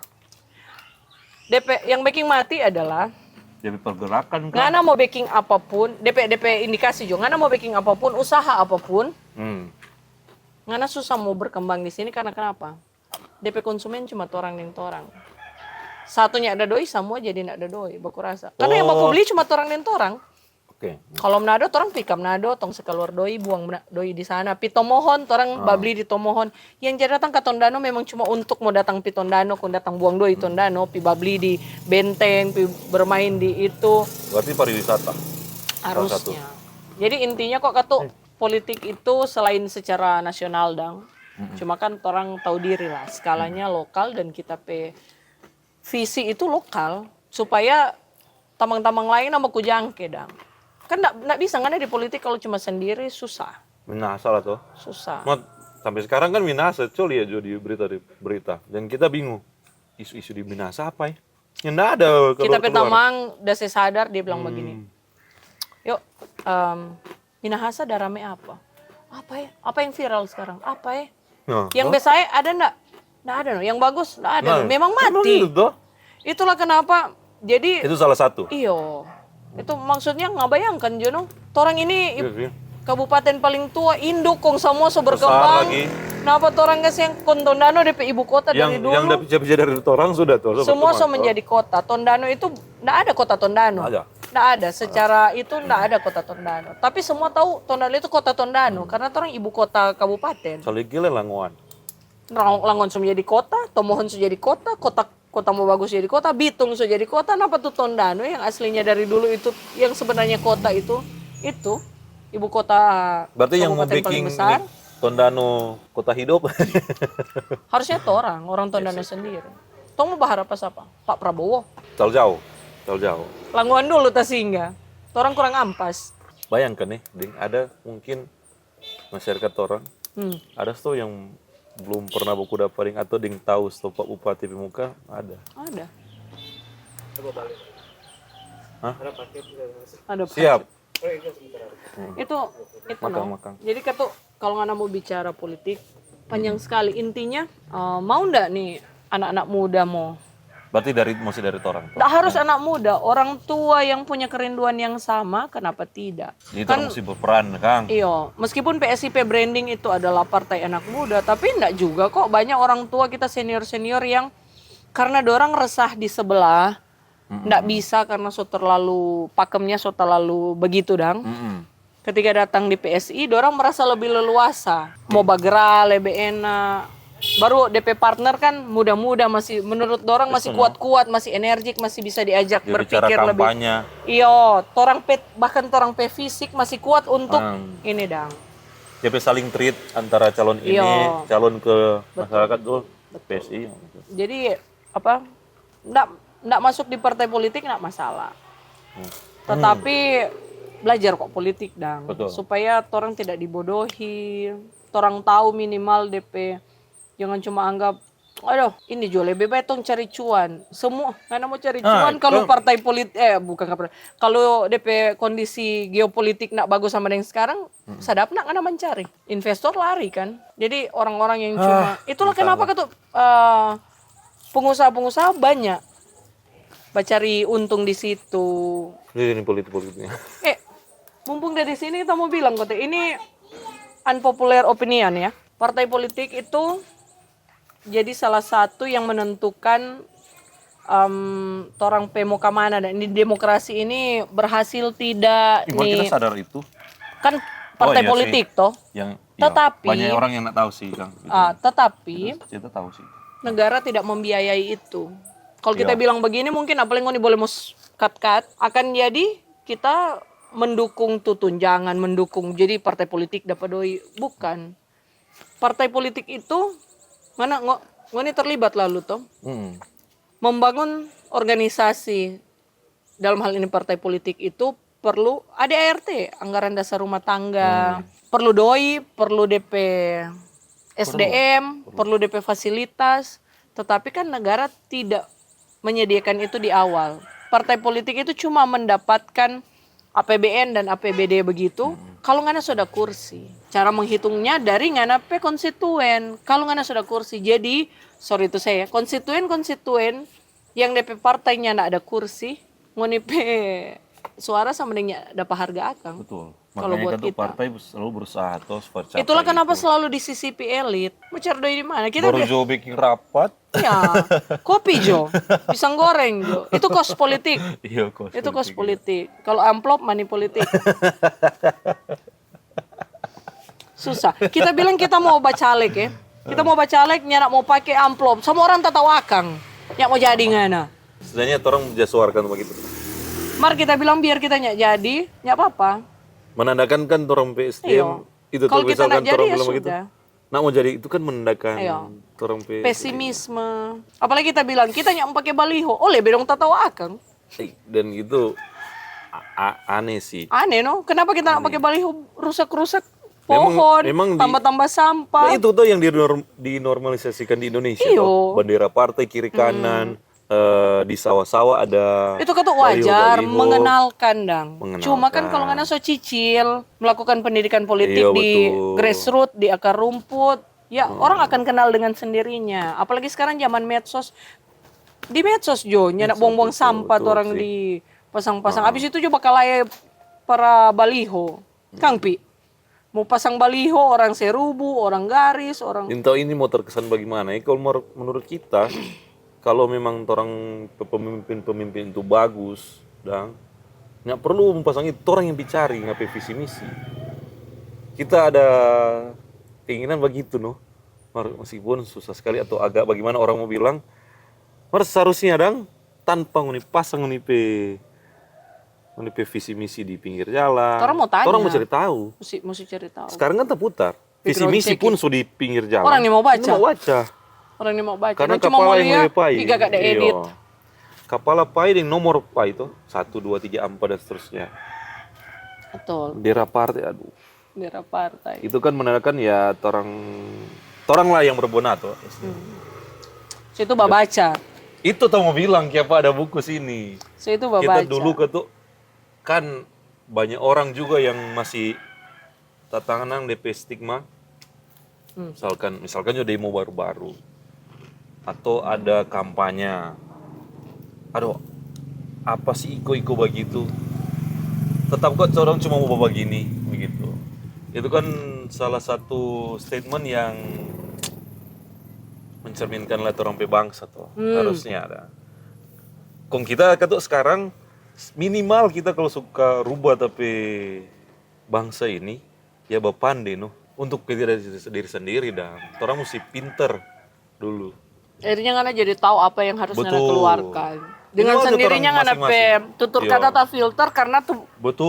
Speaker 1: Yang baking mati adalah
Speaker 2: Jadi pergerakan kan?
Speaker 1: ngana mau baking apapun, DP indikasi juga, ngana mau baking apapun, usaha apapun, ngana susah mau berkembang di sini karena kenapa? DP konsumen cuma torang dan torang. Satunya ada doi, semua jadi ndak ada doi, baku rasa. Karena yang baku beli cuma torang dan torang.
Speaker 2: Oke.
Speaker 1: Kalau menado, torang pikam nado, tong sekeluar doi, buang doi di sana. Pitomohon, torang babli di Tomohon. Yang jadi datang ke Tondano memang cuma untuk mau datang pi Tondano, kau datang buang doi Tondano, pi babli di Benteng, pi bermain di itu.
Speaker 2: Berarti pariwisata.
Speaker 1: Harusnya. Jadi intinya kok kata politik itu selain secara nasional dang, cuma kan orang tahu diri lah, skalanya lokal dan kita visi itu lokal supaya tamang-tamang lain sama kujangke dang. Kan nggak bisa kan di politik kalau cuma sendiri susah.
Speaker 2: Minasa lah tuh.
Speaker 1: Susah.
Speaker 2: Sampai sekarang kan Minasa, coli ya Jo di berita. Dan kita bingung. Isu-isu di Minasa apa ya? Ya nggak ada
Speaker 1: Kita
Speaker 2: keluar.
Speaker 1: petamang udah sadar dia bilang begini. Yuk, Minahasa darame apa? Apa ya? Apa yang viral sekarang? Apa ya? Yang biasanya ada enggak? Enggak ada no. Yang bagus enggak ada. No. Memang mati. Itulah kenapa. Jadi
Speaker 2: itu salah satu.
Speaker 1: Iyo. Itu maksudnya nggak bayangkan Jono. Orang ini
Speaker 2: Iya.
Speaker 1: kabupaten paling tua induk kong semua so berkembang. Kenapa orang nggak yang Tondano DP ibu kota dari dulu?
Speaker 2: Yang dapat dari orang sudah tuh.
Speaker 1: Semua so menjadi kota. Tondano itu enggak ada kota Tondano. Nggak ada, secara itu nggak ada kota Tondano. Tapi semua tahu Tondano itu kota Tondano karena orang ibu kota kabupaten.
Speaker 2: Soalnya gila Langoan.
Speaker 1: Langon sudah jadi kota, Tomohon sudah jadi kota, kota mau bagus jadi kota, Bitung sudah jadi kota. Kenapa tuh Tondano yang aslinya dari dulu itu, yang sebenarnya kota itu ibu kota.
Speaker 2: Berarti yang mau bikin Tondano kota hidup.
Speaker 1: Harusnya tuh orang Tondano sendiri. Tong mau berharap apa? Pak Prabowo.
Speaker 2: Jauh.
Speaker 1: Languan dulu tas singgah. Orang kurang ampas.
Speaker 2: Bayangkan nih, Ding, ada mungkin masyarakat orang, ada tuh yang belum pernah buku daparing atau ding tahu stop Bupati Pemuka ada.
Speaker 1: Ada.
Speaker 2: Hah?
Speaker 1: Ada.
Speaker 2: Siap.
Speaker 1: Itu
Speaker 2: Makang.
Speaker 1: Jadi kalau nggak mau bicara politik panjang sekali. Intinya mau ndak nih anak-anak muda mau.
Speaker 2: Berarti masih dari orang.
Speaker 1: Nggak harus anak muda, orang tua yang punya kerinduan yang sama, kenapa tidak?
Speaker 2: Jadi
Speaker 1: Kan
Speaker 2: mesti berperan, Kang.
Speaker 1: iyo, meskipun PSIP branding itu adalah partai anak muda, tapi enggak juga kok banyak orang tua kita senior-senior yang karena dorang resah di sebelah, enggak bisa karena so terlalu pakemnya so terlalu begitu dang. Ketika datang di PSI, dorang merasa lebih leluasa, mau bagera lebih enak. Baru DP partner kan muda-muda masih menurut dorang masih kuat-kuat, masih energik, masih bisa diajak berpikir lebih. Iyo, bahkan torang fisik masih kuat untuk ini dang.
Speaker 2: DP saling treat antara calon ini, calon ke masyarakat tuh PSI.
Speaker 1: Jadi apa? Nggak masuk di partai politik nggak masalah. Tetapi belajar kok politik dang.
Speaker 2: Betul.
Speaker 1: Supaya orang tidak dibodohi, orang tahu minimal DP. Jangan cuma anggap, aduh ini jual lebih baik tong cari cuan. Semua karena mau cari cuan kalau partai politik bukan kalau DP kondisi geopolitik nak bagus sama yang sekarang, sadap nak karena mencari. Investor lari kan. Jadi orang-orang yang cuma itulah kenapa ketuk pengusaha-pengusaha banyak cari untung di situ.
Speaker 2: Ini politik-politiknya.
Speaker 1: Mumpung dari sini kita mau bilang kok ini unpopular opinion ya. Partai politik itu jadi salah satu yang menentukan orang mau kemana dan ini demokrasi ini berhasil tidak
Speaker 2: Kita sadar itu.
Speaker 1: Kan partai politik toh. Tetapi
Speaker 2: banyak orang yang nggak tahu sih Kang.
Speaker 1: Tetapi
Speaker 2: kita tahu sih.
Speaker 1: Negara tidak membiayai itu. Kalau kita bilang begini mungkin apalagi ngoni boleh mau cut akan jadi kita mendukung tuh tunjangan, mendukung jadi partai politik dapat doi. Bukan. Partai politik itu mana ngoni terlibat lalu toh. Membangun organisasi dalam hal ini partai politik itu perlu ada ART, anggaran dasar rumah tangga, perlu doi, perlu DP SDM, perlu DP fasilitas, tetapi kan negara tidak menyediakan itu di awal. Partai politik itu cuma mendapatkan APBN dan APBD begitu, kalau ngana sudah kursi. Cara menghitungnya dari ngana pe konstituen, kalau ngana sudah kursi. Jadi, sorry itu saya, konstituen yang DP partainya nggak ada kursi, ngoni pe suara sama dengan dapat harga akang.
Speaker 2: Betul.
Speaker 1: Kalau buat kita
Speaker 2: partai selalu berusaha terus percaya.
Speaker 1: Itulah kenapa selalu disisipi elit. Mau cari doi di mana? Kita
Speaker 2: Jo bikin rapat.
Speaker 1: Ya, kopi Jo, pisang goreng Jo. Itu kos politik.
Speaker 2: Iya, kos.
Speaker 1: Itu kos politik. Kalau amplop money politik. Susah. Kita bilang kita mau bacalek ya. Kita mau bacalek, nyarak mau pakai amplop. Semua orang tak tahu akang. Nyak mau jadi ngana.
Speaker 2: Sebenarnya orang menjasuarkan begitu.
Speaker 1: Mari kita bilang biar kita nyak jadi, nyak apa-apa.
Speaker 2: Menandakan kan orang PSDM itu
Speaker 1: kalau kita nak jadi ya
Speaker 2: begitu.
Speaker 1: sudah.
Speaker 2: Nah mau jadi itu kan menandakan orang PSDM.
Speaker 1: Pesimisme. Apalagi kita bilang kita nyak pakai baliho. Oleh bedong tak tahu akang.
Speaker 2: Dan itu aneh sih.
Speaker 1: Aneh no. Kenapa kita nak pakai baliho rusak-rusak pohon, tambah-tambah sampah.
Speaker 2: Nah, itu tuh yang dinormalisasikan di Indonesia. Bendera partai kiri kanan. Di sawah-sawah ada.
Speaker 1: Itu kata wajar mengenalkan dang.
Speaker 2: Mengenalkan.
Speaker 1: Cuma kan kalau nggak so cicil melakukan pendidikan politik di grassroots, di akar rumput, ya orang akan kenal dengan sendirinya. Apalagi sekarang zaman medsos. Di medsos Jo, nyadak buang-buang sampah tuh orang di pasang-pasang. Habis itu coba kalai para baliho. Kang Pi, mau pasang baliho orang serubu, orang garis, orang.
Speaker 2: Entah ini mau terkesan bagaimana? Kalau menurut kita. Kalau memang orang pemimpin itu bagus, dan nggak perlu memasang itu orang yang bicara ngapain visi misi. Kita ada keinginan begitu meskipun susah sekali atau agak bagaimana orang mau bilang, seharusnya tanpa pasang pe visi misi di pinggir jalan.
Speaker 1: Orang mau tanya.
Speaker 2: Orang mau cari tahu.
Speaker 1: Mesti cari tahu.
Speaker 2: Sekarang kan terputar. Visi misi pun sudah di pinggir jalan.
Speaker 1: Orang yang mau baca. Orang ini mau baca.
Speaker 2: Karena
Speaker 1: cuma mau lihat
Speaker 2: tiga
Speaker 1: gak ada edit.
Speaker 2: Kepala pai dengan nomor pai itu 1, 2, 3, 4 dan seterusnya.
Speaker 1: Betul.
Speaker 2: Bendera partai, aduh.
Speaker 1: Bendera partai.
Speaker 2: Itu kan menandakan ya orang lah yang berbenah tuh.
Speaker 1: Situ baca.
Speaker 2: Itu tuh mau bilang siapa ada buku sini.
Speaker 1: Situ baca.
Speaker 2: Kita dulu kan banyak orang juga yang masih tatangan DP stigma. Misalkan juga demo baru-baru. Atau ada kampanye. Aduh, apa sih iko-iko begitu? Tetap kok orang cuma mau begini, begitu. Itu kan salah satu statement yang mencerminkan lah orang bangsa tuh. Harusnya ada. Kong kita tuh sekarang minimal kita kalau suka rubah tapi bangsa ini ya bapande untuk diri sendiri dan orang mesti pinter dulu. Akhirnya
Speaker 1: ngana jadi tahu apa yang harus ngana keluarkan. Dengan sendirinya ngana tutur kata tak filter karena tuh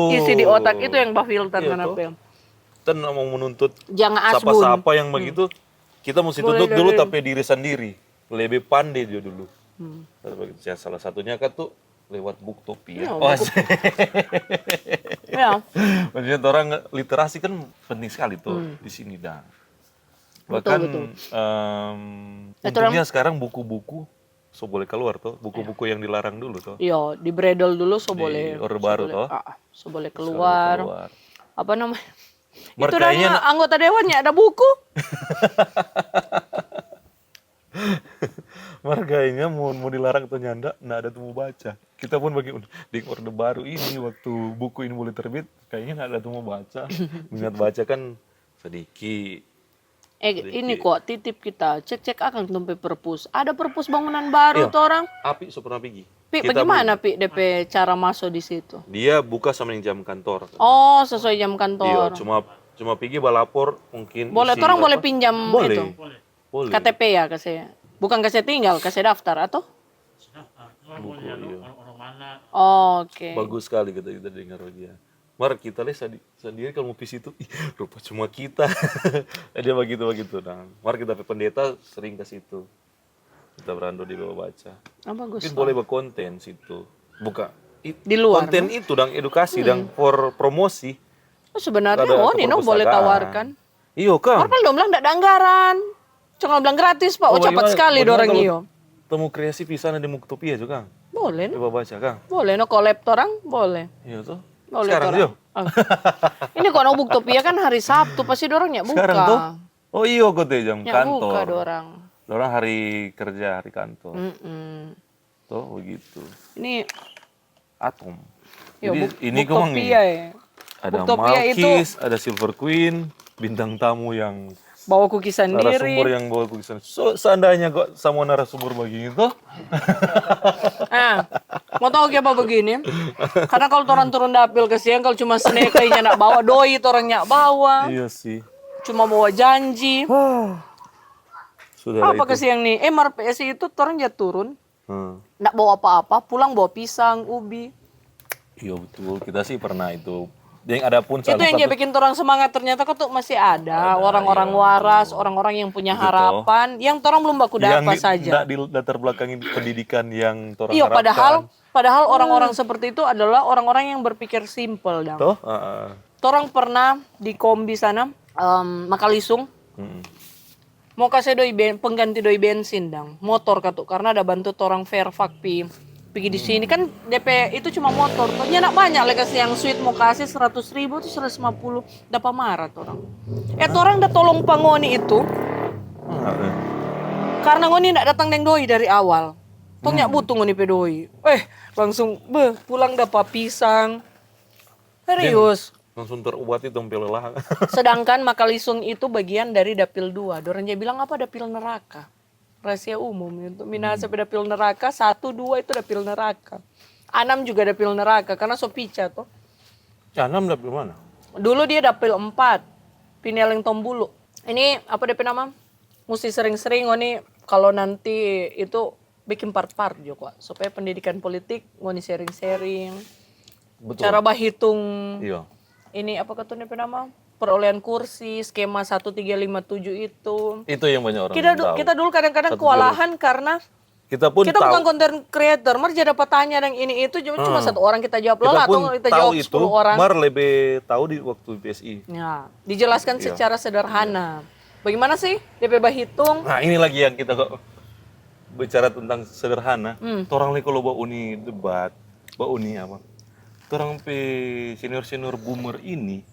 Speaker 1: isi di otak itu yang filter ngana
Speaker 2: Kita mau menuntut
Speaker 1: jangan
Speaker 2: siapa yang begitu, kita mesti tuntut dulu tapi diri sendiri. Lebih pandai dia dulu. Salah satunya kan tuh lewat Buktopi ya.
Speaker 1: Iya,
Speaker 2: Oh,
Speaker 1: Ya.
Speaker 2: maksudnya orang literasi kan penting sekali tuh di sini dah. Bahkan
Speaker 1: betul.
Speaker 2: untungnya sekarang buku-buku so boleh keluar tuh, buku-buku yang dilarang dulu tuh.
Speaker 1: Iya, di bredel dulu so
Speaker 2: Di
Speaker 1: boleh.
Speaker 2: Orde Baru
Speaker 1: boleh,
Speaker 2: toh.
Speaker 1: so boleh
Speaker 2: Sekarang
Speaker 1: keluar.
Speaker 2: keluar.
Speaker 1: Apa namanya?
Speaker 2: Mar,
Speaker 1: Itu dan
Speaker 2: kayaknya
Speaker 1: anggota dewannya ada buku.
Speaker 2: marganya mau dilarang atau nyanda, nggak ada tuh mau baca. Kita pun bagi di Orde Baru ini waktu buku ini mulai terbit, kayaknya nggak ada tuh mau baca. Minat baca kan sedikit.
Speaker 1: Ini kok titip kita, cek akan tempe perpus. Ada perpus bangunan baru
Speaker 2: Iya.
Speaker 1: tuh orang.
Speaker 2: Api so pernah pergi.
Speaker 1: Pi,
Speaker 2: Kita
Speaker 1: bagaimana Pi DP cara masuk di situ?
Speaker 2: Dia buka sama yang jam kantor.
Speaker 1: Oh, sesuai jam
Speaker 2: Iya,
Speaker 1: kantor.
Speaker 2: cuma pergi balapor mungkin.
Speaker 1: Boleh,
Speaker 2: isi
Speaker 1: orang
Speaker 2: apa?
Speaker 1: boleh pinjam
Speaker 2: Boleh.
Speaker 1: itu.
Speaker 2: Boleh.
Speaker 1: KTP ya kasih. Bukan kasih tinggal, kasih daftar atau?
Speaker 2: Buku, iya.
Speaker 1: Oke.
Speaker 2: Bagus sekali kita dengar dia. Mar kita lihat sendiri kalau mau ke situ, ih, rupa cuma kita. Dia begitu. Nah, mar kita pendeta sering ke situ. Kita berando di bawah baca.
Speaker 1: Bagus.
Speaker 2: Mungkin boleh berkonten situ. Buka
Speaker 1: Di luar.
Speaker 2: konten itu dan edukasi dan for promosi.
Speaker 1: Oh, sebenarnya
Speaker 2: Ada
Speaker 1: Nino boleh
Speaker 2: keperpustakaan.
Speaker 1: tawarkan.
Speaker 2: Iya kan?
Speaker 1: Orang dong bilang enggak ada anggaran. Cuma bilang gratis, Pak. Oh, cepat
Speaker 2: bagaimana-
Speaker 1: sekali
Speaker 2: bagaimana
Speaker 1: dorang
Speaker 2: kalau
Speaker 1: iyo.
Speaker 2: Temu kreasi pisan di Muktopia juga.
Speaker 1: Boleh, no?
Speaker 2: Coba baca kan?
Speaker 1: Boleh, no collab orang, boleh.
Speaker 2: Iya tuh.
Speaker 1: Boleh
Speaker 2: Sekarang
Speaker 1: orang.
Speaker 2: yuk.
Speaker 1: Ini kok no Buktopia kan hari Sabtu, pasti dorang nyak buka.
Speaker 2: Sekarang tuh. Oh iya kok teh jam
Speaker 1: Nyak
Speaker 2: kantor.
Speaker 1: buka dorang.
Speaker 2: Dorang hari kerja, hari kantor.
Speaker 1: Mm-mm.
Speaker 2: Tuh begitu.
Speaker 1: Ini
Speaker 2: Atom.
Speaker 1: yo,
Speaker 2: Jadi ini kemang
Speaker 1: Buktopia ya.
Speaker 2: ada
Speaker 1: Buktopia itu
Speaker 2: Malkis, ada Silver Queen, bintang tamu yang
Speaker 1: bawa kuki sendiri.
Speaker 2: narasumber yang bawa kukisan. So, seandainya kok sama narasumber begini tuh,
Speaker 1: Mau tahu apa begini? Karena kalau orang turun dapil ke siang, kalau cuma sene kayaknya nak bawa doi, orang nyak bawa.
Speaker 2: iya sih.
Speaker 1: Cuma bawa janji.
Speaker 2: Sudah
Speaker 1: Apa
Speaker 2: itu.
Speaker 1: ke siang nih? Mar PSI itu orang dia turun,
Speaker 2: Hmm.
Speaker 1: nggak bawa apa-apa, pulang bawa pisang, ubi.
Speaker 2: Iya betul, kita sih pernah itu. Yang ada pun
Speaker 1: Itu yang dia bikin orang semangat, ternyata kok tuh masih ada orang-orang waras, orang-orang yang punya harapan, yang orang belum baku
Speaker 2: yang
Speaker 1: dapat saja.
Speaker 2: nggak di latar belakangi pendidikan yang orang
Speaker 1: Iya,
Speaker 2: harapkan.
Speaker 1: padahal orang-orang seperti itu adalah orang-orang yang berpikir simpel, dong.
Speaker 2: Toh?
Speaker 1: Orang pernah di Kombi sana, Makalisung,
Speaker 2: Hmm.
Speaker 1: mau kasih pengganti doi bensin, dong. Motor katuk, karena ada bantu orang Fairfax pergi di sini kan DP itu cuma motor. Ternyata nak banyak lah kasih yang sweet mau kasih 100.000 tuh 150 dapat marah orang. Orang udah tolong pangoni itu karena ngoni ndak datang deng doi dari awal. Tong nyak butuh ngoni pe doi. Langsung pulang dapat pisang. Serius.
Speaker 2: Langsung terobati dong pelelahan.
Speaker 1: Sedangkan Makalisung itu bagian dari dapil 2. Dorang dia bilang apa dapil neraka. Rahasia umum untuk Minahasa dapil neraka 1, 2 itu dapil neraka. 6 juga dapil neraka karena Sopica tuh.
Speaker 2: Canam dapil mana?
Speaker 1: Dulu dia dapil 4. Pineleng Tombulu. Ini apa DP nama? Mesti sering-sering ngoni kalau nanti itu bikin part-part juga supaya pendidikan politik ngoni sharing-sharing.
Speaker 2: Betul.
Speaker 1: Cara bahitung
Speaker 2: Iya.
Speaker 1: ini apa katanya nama? Perolehan kursi, skema 1357 itu.
Speaker 2: Itu yang banyak orang tahu.
Speaker 1: Kita dulu kadang-kadang kewalahan karena
Speaker 2: Kita pun
Speaker 1: kita
Speaker 2: tahu.
Speaker 1: bukan content creator, Mar jadi dapat tanya dan ini itu cuma satu orang kita jawab
Speaker 2: Kita
Speaker 1: lelah
Speaker 2: pun
Speaker 1: atau kita
Speaker 2: tahu
Speaker 1: jawab
Speaker 2: itu.
Speaker 1: 10 orang.
Speaker 2: Mar lebih tahu di waktu PSI.
Speaker 1: Ya, dijelaskan
Speaker 2: Iya.
Speaker 1: secara sederhana. Bagaimana sih DP Bahitung?
Speaker 2: Nah ini lagi yang kita kok bicara tentang sederhana. Orang lagi kalau bawa uni debat, bawa uni apa? Orang pe senior boomer ini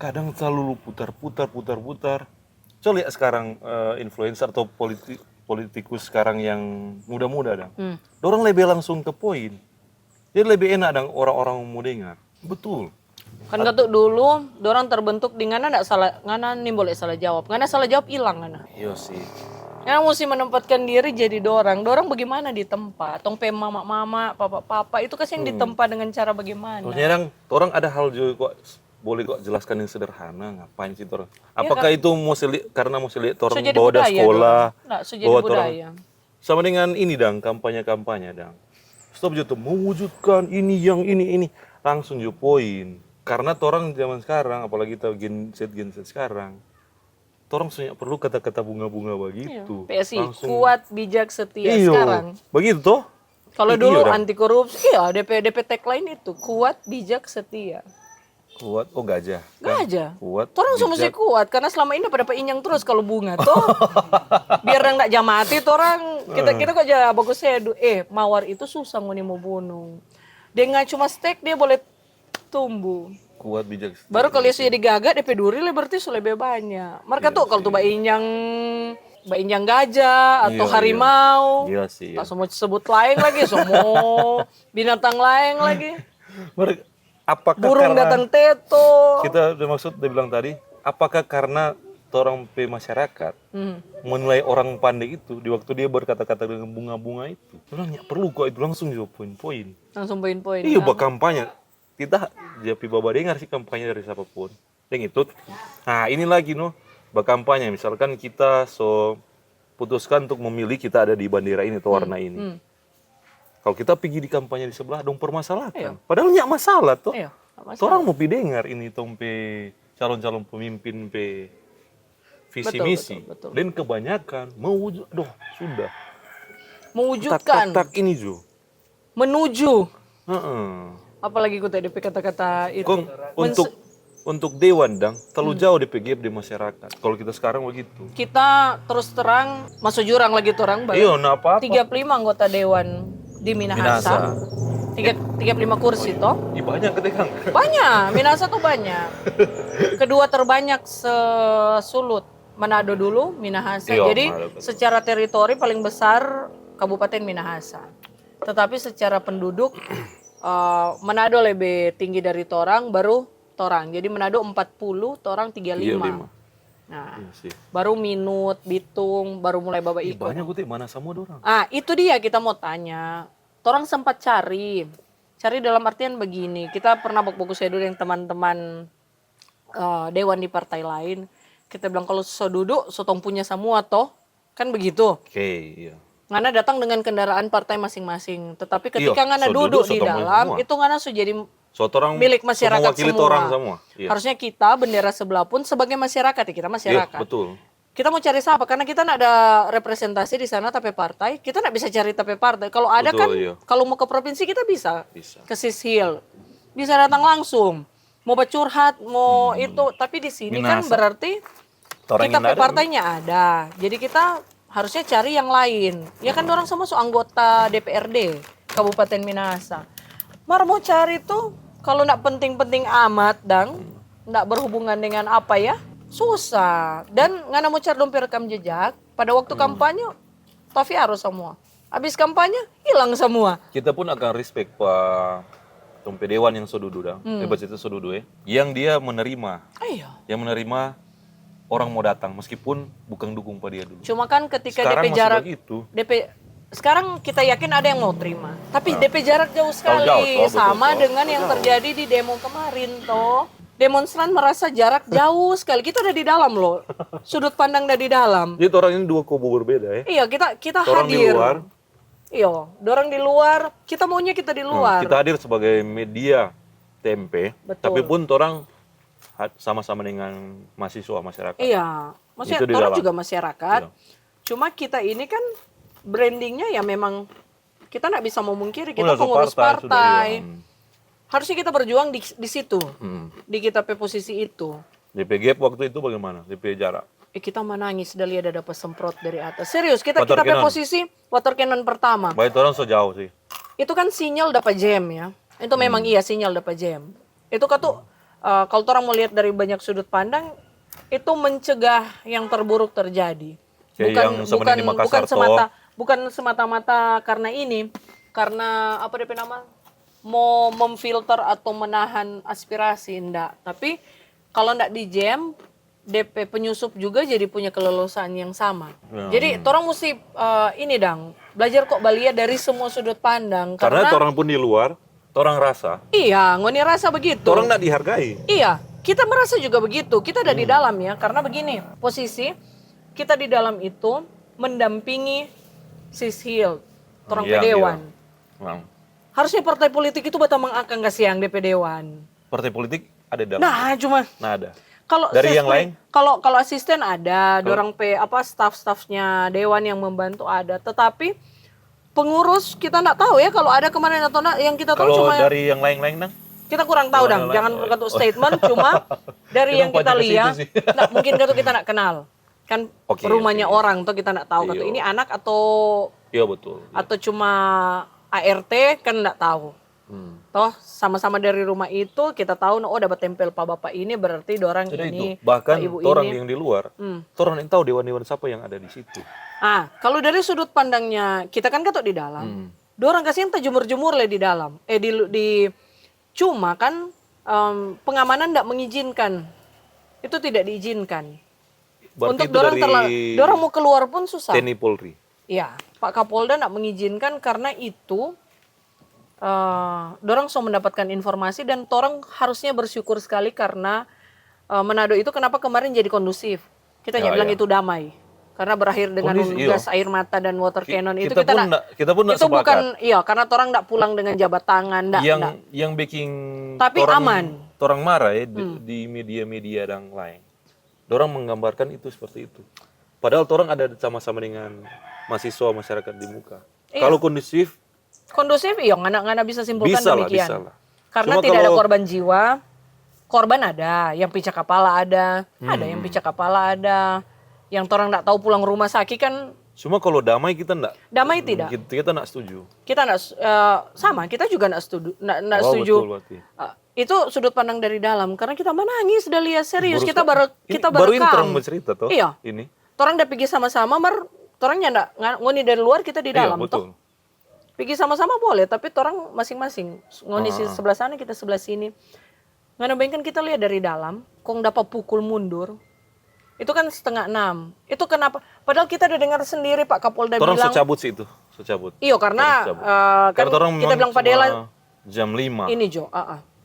Speaker 2: kadang selalu putar. Coba lihat sekarang influencer atau politikus sekarang yang muda-muda dah. Dorang lebih langsung ke poin. Jadi lebih enak dan orang-orang mau dengar. Betul.
Speaker 1: Kan katuk dulu dorang terbentuk di ngana ndak salah, ngana nih boleh salah jawab. Ngana salah jawab hilang ngana.
Speaker 2: Iya sih.
Speaker 1: Ngana mesti menempatkan diri jadi dorang. Dorang bagaimana di tempat? Tong pe mama-mama, papa-papa itu kasih yang ditempa dengan cara bagaimana?
Speaker 2: Maksudnya orang ada hal juga kok boleh kok jelaskan yang sederhana, ngapain sih orang? Apakah itu karena mau lihat orang
Speaker 1: jadi
Speaker 2: bawa dah
Speaker 1: budaya
Speaker 2: sekolah,
Speaker 1: dong. Nggak, so jadi
Speaker 2: bawa
Speaker 1: budaya.
Speaker 2: sama dengan ini dang kampanye dang. Stop jatuh mewujudkan ini langsung jo poin. Karena orang zaman sekarang, apalagi kita gen Z sekarang, orang perlu kata-kata bunga-bunga begitu.
Speaker 1: PSI kuat, bijak, setia sekarang.
Speaker 2: Begitu toh?
Speaker 1: Kalau
Speaker 2: Iya,
Speaker 1: dulu
Speaker 2: Dang.
Speaker 1: anti korupsi, iya DP tagline itu kuat, bijak, setia.
Speaker 2: Kuat, oh gajah.
Speaker 1: Gak
Speaker 2: Kan?
Speaker 1: aja.
Speaker 2: Kuat,
Speaker 1: Orang semua mesti
Speaker 2: bijak.
Speaker 1: kuat karena selama ini pada inyang terus kalau bunga tuh. Biar nggak jamati tuh orang kita kok aja bagus mawar itu susah ngoni mau bunuh. Dia nggak cuma stek dia boleh tumbuh.
Speaker 2: Kuat, bijak.
Speaker 1: Baru kalau sudah digagak DP duri berarti sudah lebih banyak. Mereka tuh kalau tuh Mbak Injang gajah atau
Speaker 2: Iya,
Speaker 1: harimau.
Speaker 2: Iya sih.
Speaker 1: Tak semua sebut lain lagi, semua binatang lain lagi.
Speaker 2: Apakah
Speaker 1: Burung
Speaker 2: karena
Speaker 1: datang teto.
Speaker 2: kita maksud dia bilang tadi, apakah karena orang masyarakat menilai orang pandai itu di waktu dia berkata-kata dengan bunga-bunga itu, orang nggak perlu kok itu langsung jawab poin-poin.
Speaker 1: Langsung poin-poin.
Speaker 2: Iya,
Speaker 1: kan?
Speaker 2: kampanye. Kita jadi baba dengar sih kampanye dari siapapun. Yang itu, nah ini lagi berkampanye. Misalkan kita putuskan untuk memilih kita ada di bandera ini atau warna ini. Kalau kita pergi di kampanye di sebelah, dong permasalahkan. Padahal nggak masalah toh.
Speaker 1: Iya, nggak masalah.
Speaker 2: Orang mau dengar ini tompe calon-calon pemimpin visi misi.
Speaker 1: betul.
Speaker 2: Dan kebanyakan sudah.
Speaker 1: Mewujudkan,
Speaker 2: Tak ini Jo.
Speaker 1: menuju.
Speaker 2: Heeh.
Speaker 1: Apalagi gue tadi kata-kata itu.
Speaker 2: Kong, untuk dewan terlalu jauh DPG di masyarakat. Kalau kita sekarang begitu.
Speaker 1: Kita terus terang masuk jurang lagi tuh orang.
Speaker 2: Iya, nah apa-apa.
Speaker 1: 35 anggota dewan di Minahasa. 35 kursi toh.
Speaker 2: Ih, banyak ketekang.
Speaker 1: Banyak, Minahasa tuh banyak. Kedua terbanyak sesulut Manado dulu, Minahasa.
Speaker 2: Iya,
Speaker 1: Jadi
Speaker 2: Manado.
Speaker 1: secara teritori paling besar Kabupaten Minahasa. Tetapi secara penduduk Manado lebih tinggi dari Torang, baru Torang. Jadi Manado 40, Torang 35.
Speaker 2: Iya, 5.
Speaker 1: Nah,
Speaker 2: Iya sih.
Speaker 1: baru Minut, Bitung, baru mulai Baba
Speaker 2: Ih,
Speaker 1: ikut.
Speaker 2: banyak gue mana semua orang.
Speaker 1: Itu dia kita mau tanya. Torang sempat cari dalam artian begini. Kita pernah fokus dulu yang teman-teman dewan di partai lain. Kita bilang kalau duduk, sotong punya semua toh, kan begitu.
Speaker 2: Oke, iya.
Speaker 1: Ngana datang dengan kendaraan partai masing-masing. Tetapi ketika
Speaker 2: Iya,
Speaker 1: Ngana
Speaker 2: so
Speaker 1: duduk
Speaker 2: duduk,
Speaker 1: di
Speaker 2: so tomboy
Speaker 1: dalam,
Speaker 2: semua.
Speaker 1: itu Ngana sudah jadi
Speaker 2: Orang
Speaker 1: milik masyarakat
Speaker 2: mewakili
Speaker 1: semua.
Speaker 2: orang semua. Iya.
Speaker 1: Harusnya kita bendera sebelah pun sebagai masyarakat ya kita
Speaker 2: Iya,
Speaker 1: masyarakat.
Speaker 2: betul.
Speaker 1: Kita mau cari siapa? Karena kita nggak ada representasi di sana tapi partai. Kita nggak bisa cari tapi partai. Kalau ada
Speaker 2: Betul,
Speaker 1: kan,
Speaker 2: iya.
Speaker 1: kalau mau ke provinsi kita bisa.
Speaker 2: Bisa.
Speaker 1: Ke Sisil, bisa datang langsung. Mau bercurhat, mau itu. Tapi di sini kan
Speaker 2: Minahasa.
Speaker 1: berarti
Speaker 2: Orang
Speaker 1: kita
Speaker 2: yang ada,
Speaker 1: partainya ada. Jadi kita harusnya cari yang lain. Ya kan orang semua anggota DPRD Kabupaten Minahasa. Mar mau cari tuh kalau nggak penting-penting amat nggak berhubungan dengan apa ya, susah. Dan nggak mau cari dompet rekam jejak. Pada waktu kampanye, tapi harus semua. Habis kampanye hilang semua.
Speaker 2: kita pun akan respect Pak Tompe Dewan yang sodudu hebat itu sodudu yang dia menerima
Speaker 1: Iya.
Speaker 2: orang mau datang meskipun bukan dukung Pak dia dulu.
Speaker 1: Cuma kan ketika
Speaker 2: Sekarang
Speaker 1: DP
Speaker 2: masih
Speaker 1: jarak
Speaker 2: begitu.
Speaker 1: sekarang kita yakin ada yang mau terima. Tapi DP jarak jauh sekali.
Speaker 2: jauh,
Speaker 1: Sama
Speaker 2: betul.
Speaker 1: dengan yang terjadi di demo kemarin toh. Demonstran merasa jarak jauh sekali. Kita udah di dalam loh. Sudut pandang udah di dalam.
Speaker 2: Jadi orang ini dua kubu berbeda
Speaker 1: Iya, kita
Speaker 2: Orang di
Speaker 1: hadir.
Speaker 2: luar.
Speaker 1: Iya, dorang di luar. Kita maunya kita di luar.
Speaker 2: Kita hadir sebagai media tempe,
Speaker 1: Betul.
Speaker 2: tapi pun orang sama-sama dengan mahasiswa masyarakat.
Speaker 1: Iya, maksudnya
Speaker 2: Itu di
Speaker 1: orang
Speaker 2: dalam.
Speaker 1: juga masyarakat.
Speaker 2: Iya.
Speaker 1: Cuma kita ini kan brandingnya ya memang kita nggak bisa memungkiri kita
Speaker 2: Udah,
Speaker 1: pengurus
Speaker 2: sudah,
Speaker 1: partai.
Speaker 2: iya.
Speaker 1: Harusnya kita berjuang di situ, di kita posisi itu.
Speaker 2: DP Gap waktu itu bagaimana? DP jarak.
Speaker 1: Kita menangis dari ada dapat semprot dari atas. Serius, kita
Speaker 2: Water cannon.
Speaker 1: posisi water cannon pertama.
Speaker 2: Baik orang so jauh sih.
Speaker 1: Itu kan sinyal dapat jam ya. Itu memang iya sinyal dapat jam. Itu kan tuh kalau orang mau lihat dari banyak sudut pandang itu mencegah yang terburuk terjadi.
Speaker 2: Kayak yang sebenarnya di Makassar
Speaker 1: bukan semata-mata karena ini, karena apa DP nama? Mau memfilter atau menahan aspirasi enggak. Tapi kalau enggak di jam DP penyusup juga jadi punya keleluasaan yang sama.
Speaker 2: Ya.
Speaker 1: Jadi orang mesti belajar kok Balia dari semua sudut pandang
Speaker 2: Karena orang pun di luar, orang rasa,
Speaker 1: iya, ngoni rasa begitu.
Speaker 2: orang nggak dihargai.
Speaker 1: Iya, kita merasa juga begitu. Kita ada di dalam ya, karena begini, posisi kita di dalam itu mendampingi Sisil, orang
Speaker 2: Iya,
Speaker 1: Dewan.
Speaker 2: iya. Nah,
Speaker 1: Harusnya partai politik itu batamang akan kasih yang DP Dewan.
Speaker 2: partai politik ada dalam.
Speaker 1: Nah, cuma
Speaker 2: Nah, ada.
Speaker 1: kalau
Speaker 2: Dari yang lain?
Speaker 1: kalau asisten ada, dorang staff-staffnya Dewan yang membantu ada, tetapi pengurus kita nggak tahu ya kalau ada kemarin atau enggak. Yang kita tahu
Speaker 2: Kalau
Speaker 1: cuma
Speaker 2: dari yang lain-lain Dang?
Speaker 1: kita kurang tahu
Speaker 2: Yang
Speaker 1: Dang. Jangan
Speaker 2: lain-lain.
Speaker 1: bergantung statement. Cuma dari
Speaker 2: Kita
Speaker 1: yang kita
Speaker 2: pajak ke situ
Speaker 1: lihat,
Speaker 2: sih.
Speaker 1: mungkin kita nggak kenal. Kan
Speaker 2: Oke,
Speaker 1: rumahnya
Speaker 2: oke.
Speaker 1: orang tuh kita nggak tahu.
Speaker 2: Iya.
Speaker 1: Ini anak atau
Speaker 2: Iya betul.
Speaker 1: cuma ART kan nggak tahu. Toh sama-sama dari rumah itu kita tahu oh dapat tempel Pak Bapak ini berarti dorang
Speaker 2: Jadi
Speaker 1: ini
Speaker 2: itu bahkan
Speaker 1: Pak Ibu
Speaker 2: orang
Speaker 1: ini.
Speaker 2: yang di luar, orang yang tahu dewan-dewan siapa yang ada di situ.
Speaker 1: Kalau dari sudut pandangnya kita kan ketok di dalam. Dorang kasihan jemur-jemur lah di dalam. Cuma kan pengamanan tidak mengizinkan. Itu tidak diizinkan.
Speaker 2: Berarti
Speaker 1: Untuk
Speaker 2: itu
Speaker 1: dorang mau keluar pun susah.
Speaker 2: TNI Polri.
Speaker 1: Ya, Pak Kapolda tidak mengizinkan karena itu dorang so mendapatkan informasi dan orang harusnya bersyukur sekali karena Manado itu kenapa kemarin jadi kondusif. Kita
Speaker 2: Ya,
Speaker 1: bilang
Speaker 2: ya.
Speaker 1: itu damai. Karena berakhir dengan
Speaker 2: Kondusif, iya.
Speaker 1: gas air mata dan water cannon itu
Speaker 2: Kita pun nggak
Speaker 1: itu
Speaker 2: sepakat.
Speaker 1: bukan karena orang tidak pulang dengan jabat tangan
Speaker 2: Yang bikin
Speaker 1: Tapi aman.
Speaker 2: orang marah ya di media-media dan lain. Orang menggambarkan itu seperti itu. Padahal orang ada sama-sama dengan mahasiswa masyarakat di muka.
Speaker 1: Iya.
Speaker 2: Kalau kondusif,
Speaker 1: ngana bisa simpulkan
Speaker 2: bisa lah,
Speaker 1: demikian.
Speaker 2: bisa lah.
Speaker 1: Karena
Speaker 2: Cuma
Speaker 1: tidak ada
Speaker 2: kalau-
Speaker 1: korban jiwa. Korban ada, yang picak kepala ada yang picak kepala ada, yang orang tidak tahu pulang rumah sakit kan.
Speaker 2: Cuma kalau damai kita enggak.
Speaker 1: Damai tidak.
Speaker 2: Kita enggak setuju.
Speaker 1: Kita enggak sama, kita juga enggak setuju. Enggak
Speaker 2: Oh,
Speaker 1: setuju.
Speaker 2: betul berarti.
Speaker 1: Itu sudut pandang dari dalam karena kita menangis udah lihat serius.
Speaker 2: Baru
Speaker 1: Kita
Speaker 2: baru ini
Speaker 1: rekam.
Speaker 2: orang bercerita toh.
Speaker 1: Iya.
Speaker 2: Ini.
Speaker 1: Orang udah pergi sama-sama, orangnya enggak ngoni dari luar kita di dalam
Speaker 2: Iya, betul.
Speaker 1: toh. Pergi sama-sama boleh, tapi orang masing-masing. Ngoni sebelah sana, kita sebelah sini. Ngana bayangkan kita lihat dari dalam, kong dapat pukul mundur. Itu kan 5:30. Itu kenapa? Padahal kita udah dengar sendiri Pak Kapolda
Speaker 2: Orang
Speaker 1: bilang.
Speaker 2: secabut sih itu, secabut.
Speaker 1: Iya karena kan
Speaker 2: Karena orang
Speaker 1: kita bilang Padela
Speaker 2: jam 5.
Speaker 1: ini Jo.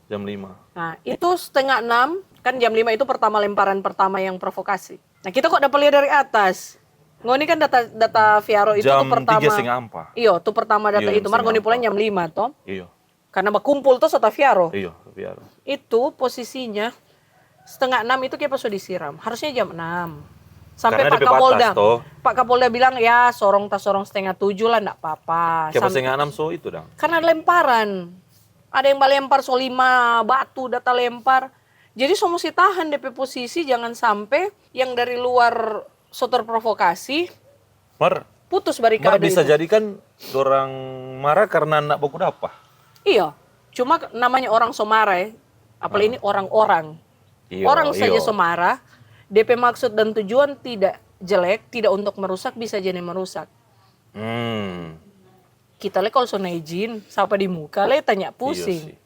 Speaker 2: Jam 5.
Speaker 1: Nah itu 5:30 kan jam 5 itu lemparan pertama yang provokasi. Nah kita kok dapat lihat dari atas. Ngoni kan data Viaro itu
Speaker 2: Jam
Speaker 1: tuh pertama.
Speaker 2: 3:30.
Speaker 1: Iya tuh pertama data
Speaker 2: Iya,
Speaker 1: itu. Mar ngoni
Speaker 2: 3:30.
Speaker 1: pulang jam 5 toh.
Speaker 2: Iya.
Speaker 1: Karena berkumpul tuh sota Viaro.
Speaker 2: Iya, biar.
Speaker 1: Itu posisinya 5:30 itu kita sudah disiram. Harusnya jam 6. Sampai
Speaker 2: Karena
Speaker 1: Pak
Speaker 2: DP batas,
Speaker 1: Kapolda.
Speaker 2: toh.
Speaker 1: Pak Kapolda bilang ya sorong 6:30 lah enggak apa-apa.
Speaker 2: Kayak pas 5:30 so itu dong.
Speaker 1: Karena lemparan. Ada yang lempar so 5 batu data lempar. Jadi so mesti tahan DP posisi jangan sampai yang dari luar so terprovokasi
Speaker 2: Mar
Speaker 1: putus barikade
Speaker 2: bisa
Speaker 1: itu.
Speaker 2: jadi kan orang marah karena nak boku apa?
Speaker 1: Iya. Cuma namanya orang somara ya. Apalagi ini orang-orang.
Speaker 2: Iya,
Speaker 1: Orang saja
Speaker 2: iya.
Speaker 1: somara. DP maksud dan tujuan tidak jelek, tidak untuk merusak, bisa jadi merusak. Kita le kalau sono izin, siapa di muka le tanya pusing.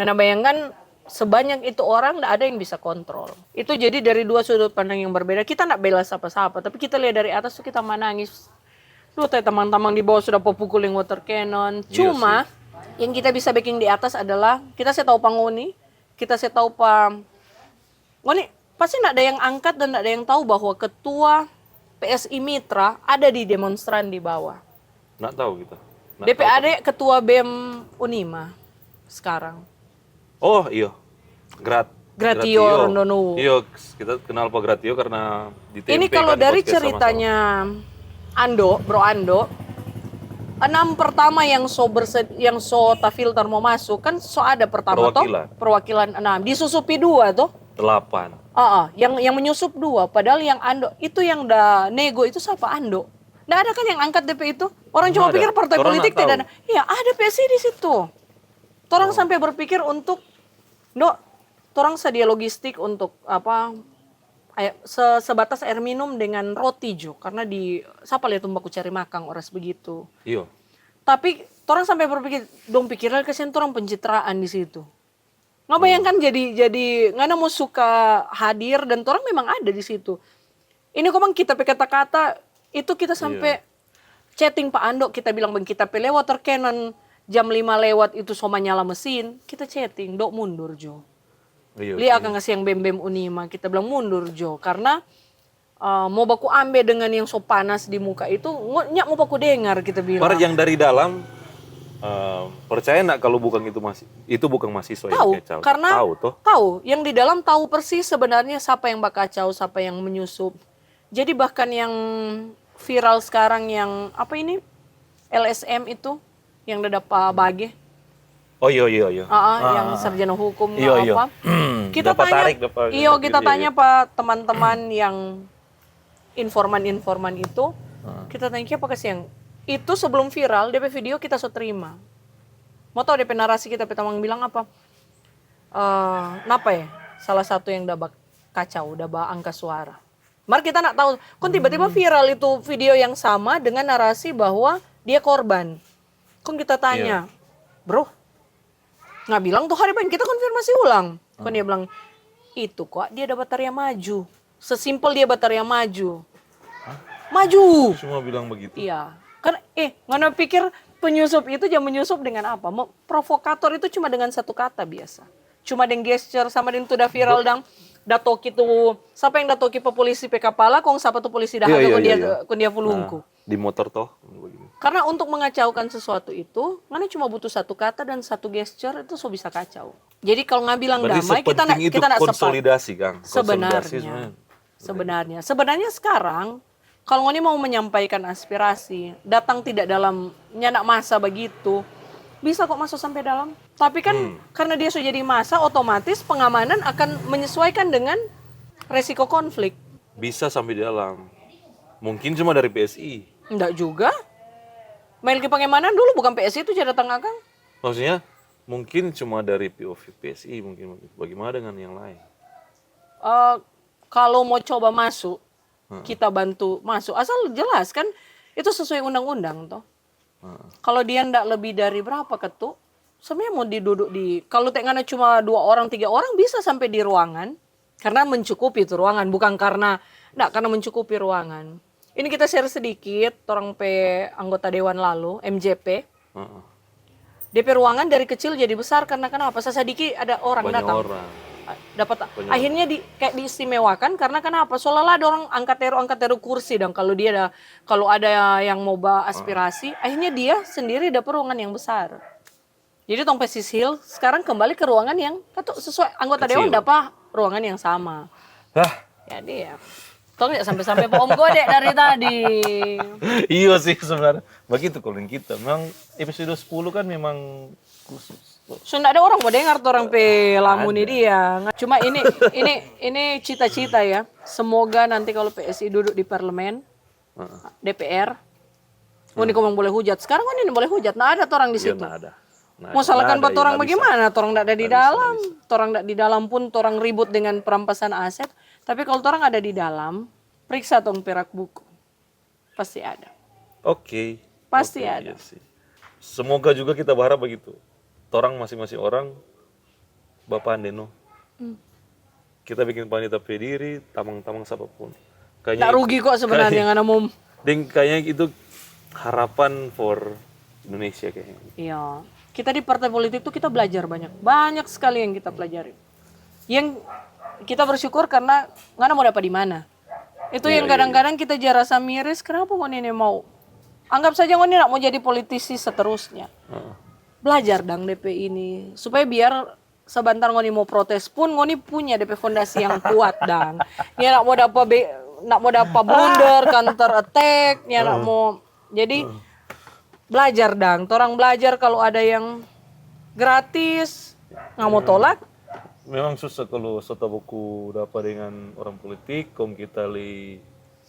Speaker 2: Iya
Speaker 1: Nah bayangkan sebanyak itu orang tidak ada yang bisa kontrol. Itu jadi dari dua sudut pandang yang berbeda. Kita tidak bela siapa-siapa, tapi kita lihat dari atas tuh kita menangis. Lu teh teman-teman di bawah sudah pukulin water cannon. Cuma yang kita bisa bikin di atas adalah kita saya tahu Ngoni, kita saya tahu Ngoni pasti tidak ada yang angkat dan tidak ada yang tahu bahwa ketua PSI Mitra ada di demonstran di bawah.
Speaker 2: Nggak tahu kita.
Speaker 1: DPAD ketua BEM Unima sekarang.
Speaker 2: Oh iya,
Speaker 1: Gratio Rondono.
Speaker 2: Iya, kita kenal Pak Gratio karena di TMP.
Speaker 1: Ini kalau
Speaker 2: kan,
Speaker 1: dari
Speaker 2: podcast
Speaker 1: ceritanya Ando, Bro Ando, 6 pertama yang ta filter mau masuk kan ada pertama perwakilan 6 disusupi 2 toh
Speaker 2: 8.
Speaker 1: Yang menyusup 2 padahal yang Ando itu yang udah nego itu siapa Ando? Nggak ada kan yang angkat DP itu? Orang cuma pikir partai politik tidak ada. Iya, ada PSI di situ. Orang sampai berpikir untuk orang sedia logistik untuk sebatas air minum dengan roti Jo karena siapa lihat tumbaku cari makang oras begitu.
Speaker 2: Iya.
Speaker 1: Tapi orang sampai berpikir pikirnya kesian orang pencitraan di situ. Nggak bayangkan jadi ngana mau suka hadir dan orang memang ada di situ. Ini kok kita pakai kata-kata itu kita sampai chatting Pak Ando kita bilang kita pilih water cannon jam 5 lewat itu sama nyala mesin kita chatting mundur Jo. Lihat akan ngasih yang bem Unima kita bilang mundur Jo karena mau baku ambil dengan yang so panas di muka itu nyak mau baku dengar kita bilang.
Speaker 2: Yang dari dalam percaya nggak kalau itu bukan mahasiswa
Speaker 1: tahu,
Speaker 2: yang kacau?
Speaker 1: Karena
Speaker 2: tahu
Speaker 1: yang di dalam tahu persis sebenarnya siapa yang bakacau, siapa yang menyusup. Jadi bahkan yang viral sekarang yang LSM itu yang udah dapat Bage.
Speaker 2: Oh iya iya iya.
Speaker 1: Yang sarjana hukum
Speaker 2: Iya, iya.
Speaker 1: apa. Kita
Speaker 2: Dapat
Speaker 1: tanya,
Speaker 2: tarik, dapat-
Speaker 1: kita
Speaker 2: iya,
Speaker 1: tanya pak teman-teman yang informan-informan itu, kita tanya apa sih yang itu sebelum viral, DP video kita so terima. Mau tahu DP narasi kita pertama bilang apa? Kenapa ya? Salah satu yang dapat kacau, dapat angka suara. Mari kita nak tahu, kok tiba-tiba viral itu video yang sama dengan narasi bahwa dia korban. Kok kita tanya, bro, nggak bilang tuh hari banyak kita konfirmasi ulang. Kok dia bilang itu kok dia dapat area maju, sesimpel dia area maju, maju.
Speaker 2: Cuma bilang begitu.
Speaker 1: Iya, kan mana pikir penyusup itu jangan menyusup dengan apa? Provokator itu cuma dengan satu kata biasa, cuma dengan gesture sama dengan tuh udah viral dang. Datoki tuh, siapa yang datoki pe polisi pe kapala, kong siapa tuh polisi dah kun dia fulungku.
Speaker 2: Di motor toh begini.
Speaker 1: Karena untuk mengacaukan sesuatu itu, mana cuma butuh satu kata dan satu gesture itu so bisa kacau. Jadi kalau nggak bilang
Speaker 2: Berarti
Speaker 1: damai, kita nak sepakat.
Speaker 2: konsolidasi, Kang. Konsolidasi
Speaker 1: Sebenarnya sekarang kalau ngoni mau menyampaikan aspirasi, datang tidak dalam nyanak masa begitu, bisa kok masuk sampai dalam. Tapi kan karena dia sudah jadi masa, otomatis pengamanan akan menyesuaikan dengan resiko konflik.
Speaker 2: Bisa sampai di dalam. Mungkin cuma dari PSI.
Speaker 1: Enggak juga. Mail ke pengamanan dulu bukan PSI itu jadi datang Akang.
Speaker 2: Maksudnya mungkin cuma dari POV PSI mungkin. Bagaimana dengan yang lain?
Speaker 1: Kalau mau coba masuk, kita bantu masuk. Asal jelas kan itu sesuai undang-undang toh. Kalau dia ndak lebih dari berapa ketuk, sebenarnya mau diduduk di, kalau tengahnya cuma 2 orang 3 orang bisa sampai di ruangan karena mencukupi itu ruangan, bukan karena mencukupi ruangan. Ini kita share sedikit orang anggota dewan lalu MJP. DP ruangan dari kecil jadi besar karena kenapa? Sesadiki ada orang
Speaker 2: Banyak
Speaker 1: datang.
Speaker 2: orang.
Speaker 1: Dapat akhirnya kayak diistimewakan karena kenapa? Soalnya ada orang angkat teru kursi dan kalau ada yang mau aspirasi, akhirnya dia sendiri dapat ruangan yang besar. Jadi tong Pesis Hill sekarang kembali ke ruangan yang sesuai anggota dewan dapat ruangan yang sama. Jadi ya, tong ya sampai-sampai Om Godek dari tadi.
Speaker 2: Iya sih sebenarnya. Begitu kalau yang kita. Memang episode 10 kan memang khusus.
Speaker 1: Sudah ada orang mau dengar tuh orang lamun dia. Cuma ini cita-cita ya. Semoga nanti kalau PSI duduk di parlemen, DPR, ini ngomong boleh hujat. Sekarang ini boleh hujat. Nah ada orang di situ.
Speaker 2: Ada.
Speaker 1: Mau salahkan buat orang bagaimana? Orang tidak ada di dalam. Orang tidak di dalam pun orang ribut dengan perampasan aset. Tapi kalau orang ada di dalam, periksa tong perak buku. Pasti ada.
Speaker 2: Oke.
Speaker 1: Pasti ada.
Speaker 2: Iya sih. Semoga juga kita berharap begitu. Orang masing-masing orang, Bapak Andeno. Kita bikin panitia pediri, tamang-tamang siapapun.
Speaker 1: Nggak rugi kok sebenarnya nggak nemu.
Speaker 2: Kayaknya itu harapan for Indonesia kayaknya.
Speaker 1: Iya. Kita di partai politik tuh kita belajar banyak sekali yang kita pelajari. Yang kita bersyukur karena nggak mau dapat di mana. Itu yang kadang-kadang kita rasa miris. Kenapa ini mau? Anggap saja ini nak mau jadi politisi seterusnya. Belajar dang DP ini supaya biar sebentar ngoni mau protes pun ngoni punya DP fondasi yang kuat dang. Ya nak mau dapat blunder, counter attack, ya nak mau jadi belajar dang. Orang belajar kalau ada yang gratis nggak mau tolak.
Speaker 2: Memang susah kalau sota buku dapat dengan orang politik, kita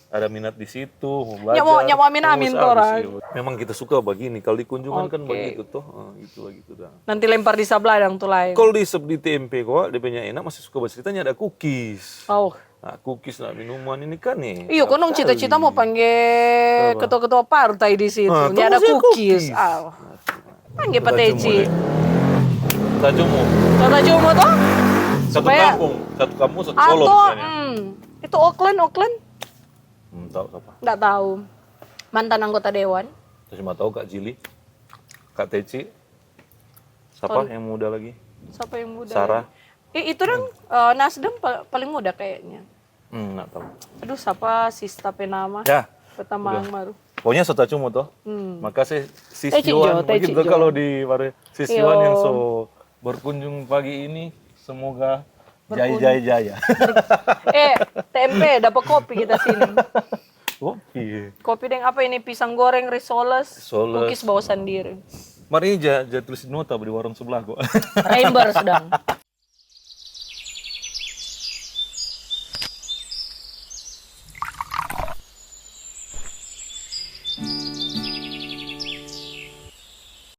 Speaker 2: ada minat di situ, mau belajar.
Speaker 1: Ya mau amin orang.
Speaker 2: Memang kita suka begini. Kalau di kunjungan kan begitu toh, gitu dah.
Speaker 1: Nanti lempar di sebelah dang tuh lain.
Speaker 2: Kalau di TMP kok, dia punya enak masih suka berceritanya ada cookies.
Speaker 1: Oh.
Speaker 2: Nah, cookies lah minuman ini kan nih.
Speaker 1: Iya, konong cita-cita mau panggil ketua-ketua partai di situ. Ini ada cookies. Panggil Pak Teci.
Speaker 2: Tajumu.
Speaker 1: Tajumu toh?
Speaker 2: Satu kampung, satu Solo misalnya.
Speaker 1: Itu Auckland.
Speaker 2: Tahu siapa?
Speaker 1: Nggak tahu. Mantan anggota dewan.
Speaker 2: Terus cuma tahu Kak Jili, Kak Teci. Siapa yang muda lagi?
Speaker 1: Siapa yang muda?
Speaker 2: Sarah.
Speaker 1: Itu dong Nasdem paling muda kayaknya.
Speaker 2: Nggak tahu.
Speaker 1: Aduh, siapa Sista Penama?
Speaker 2: Ya.
Speaker 1: Pertama baru.
Speaker 2: Pokoknya Sotacumu toh. Makasih
Speaker 1: Teci
Speaker 2: Sisjuan.
Speaker 1: Jo.
Speaker 2: Begitu kalau di Sisjuan yang berkunjung pagi ini, semoga jaya.
Speaker 1: TMP dapat kopi kita sini.
Speaker 3: Kopi.
Speaker 1: Kopi deng apa ini? Pisang goreng, risoles,
Speaker 2: Risoles.
Speaker 1: cookies bawa sendiri.
Speaker 3: Mari ini tulis nota di warung sebelah kok.
Speaker 1: Reimburse dong.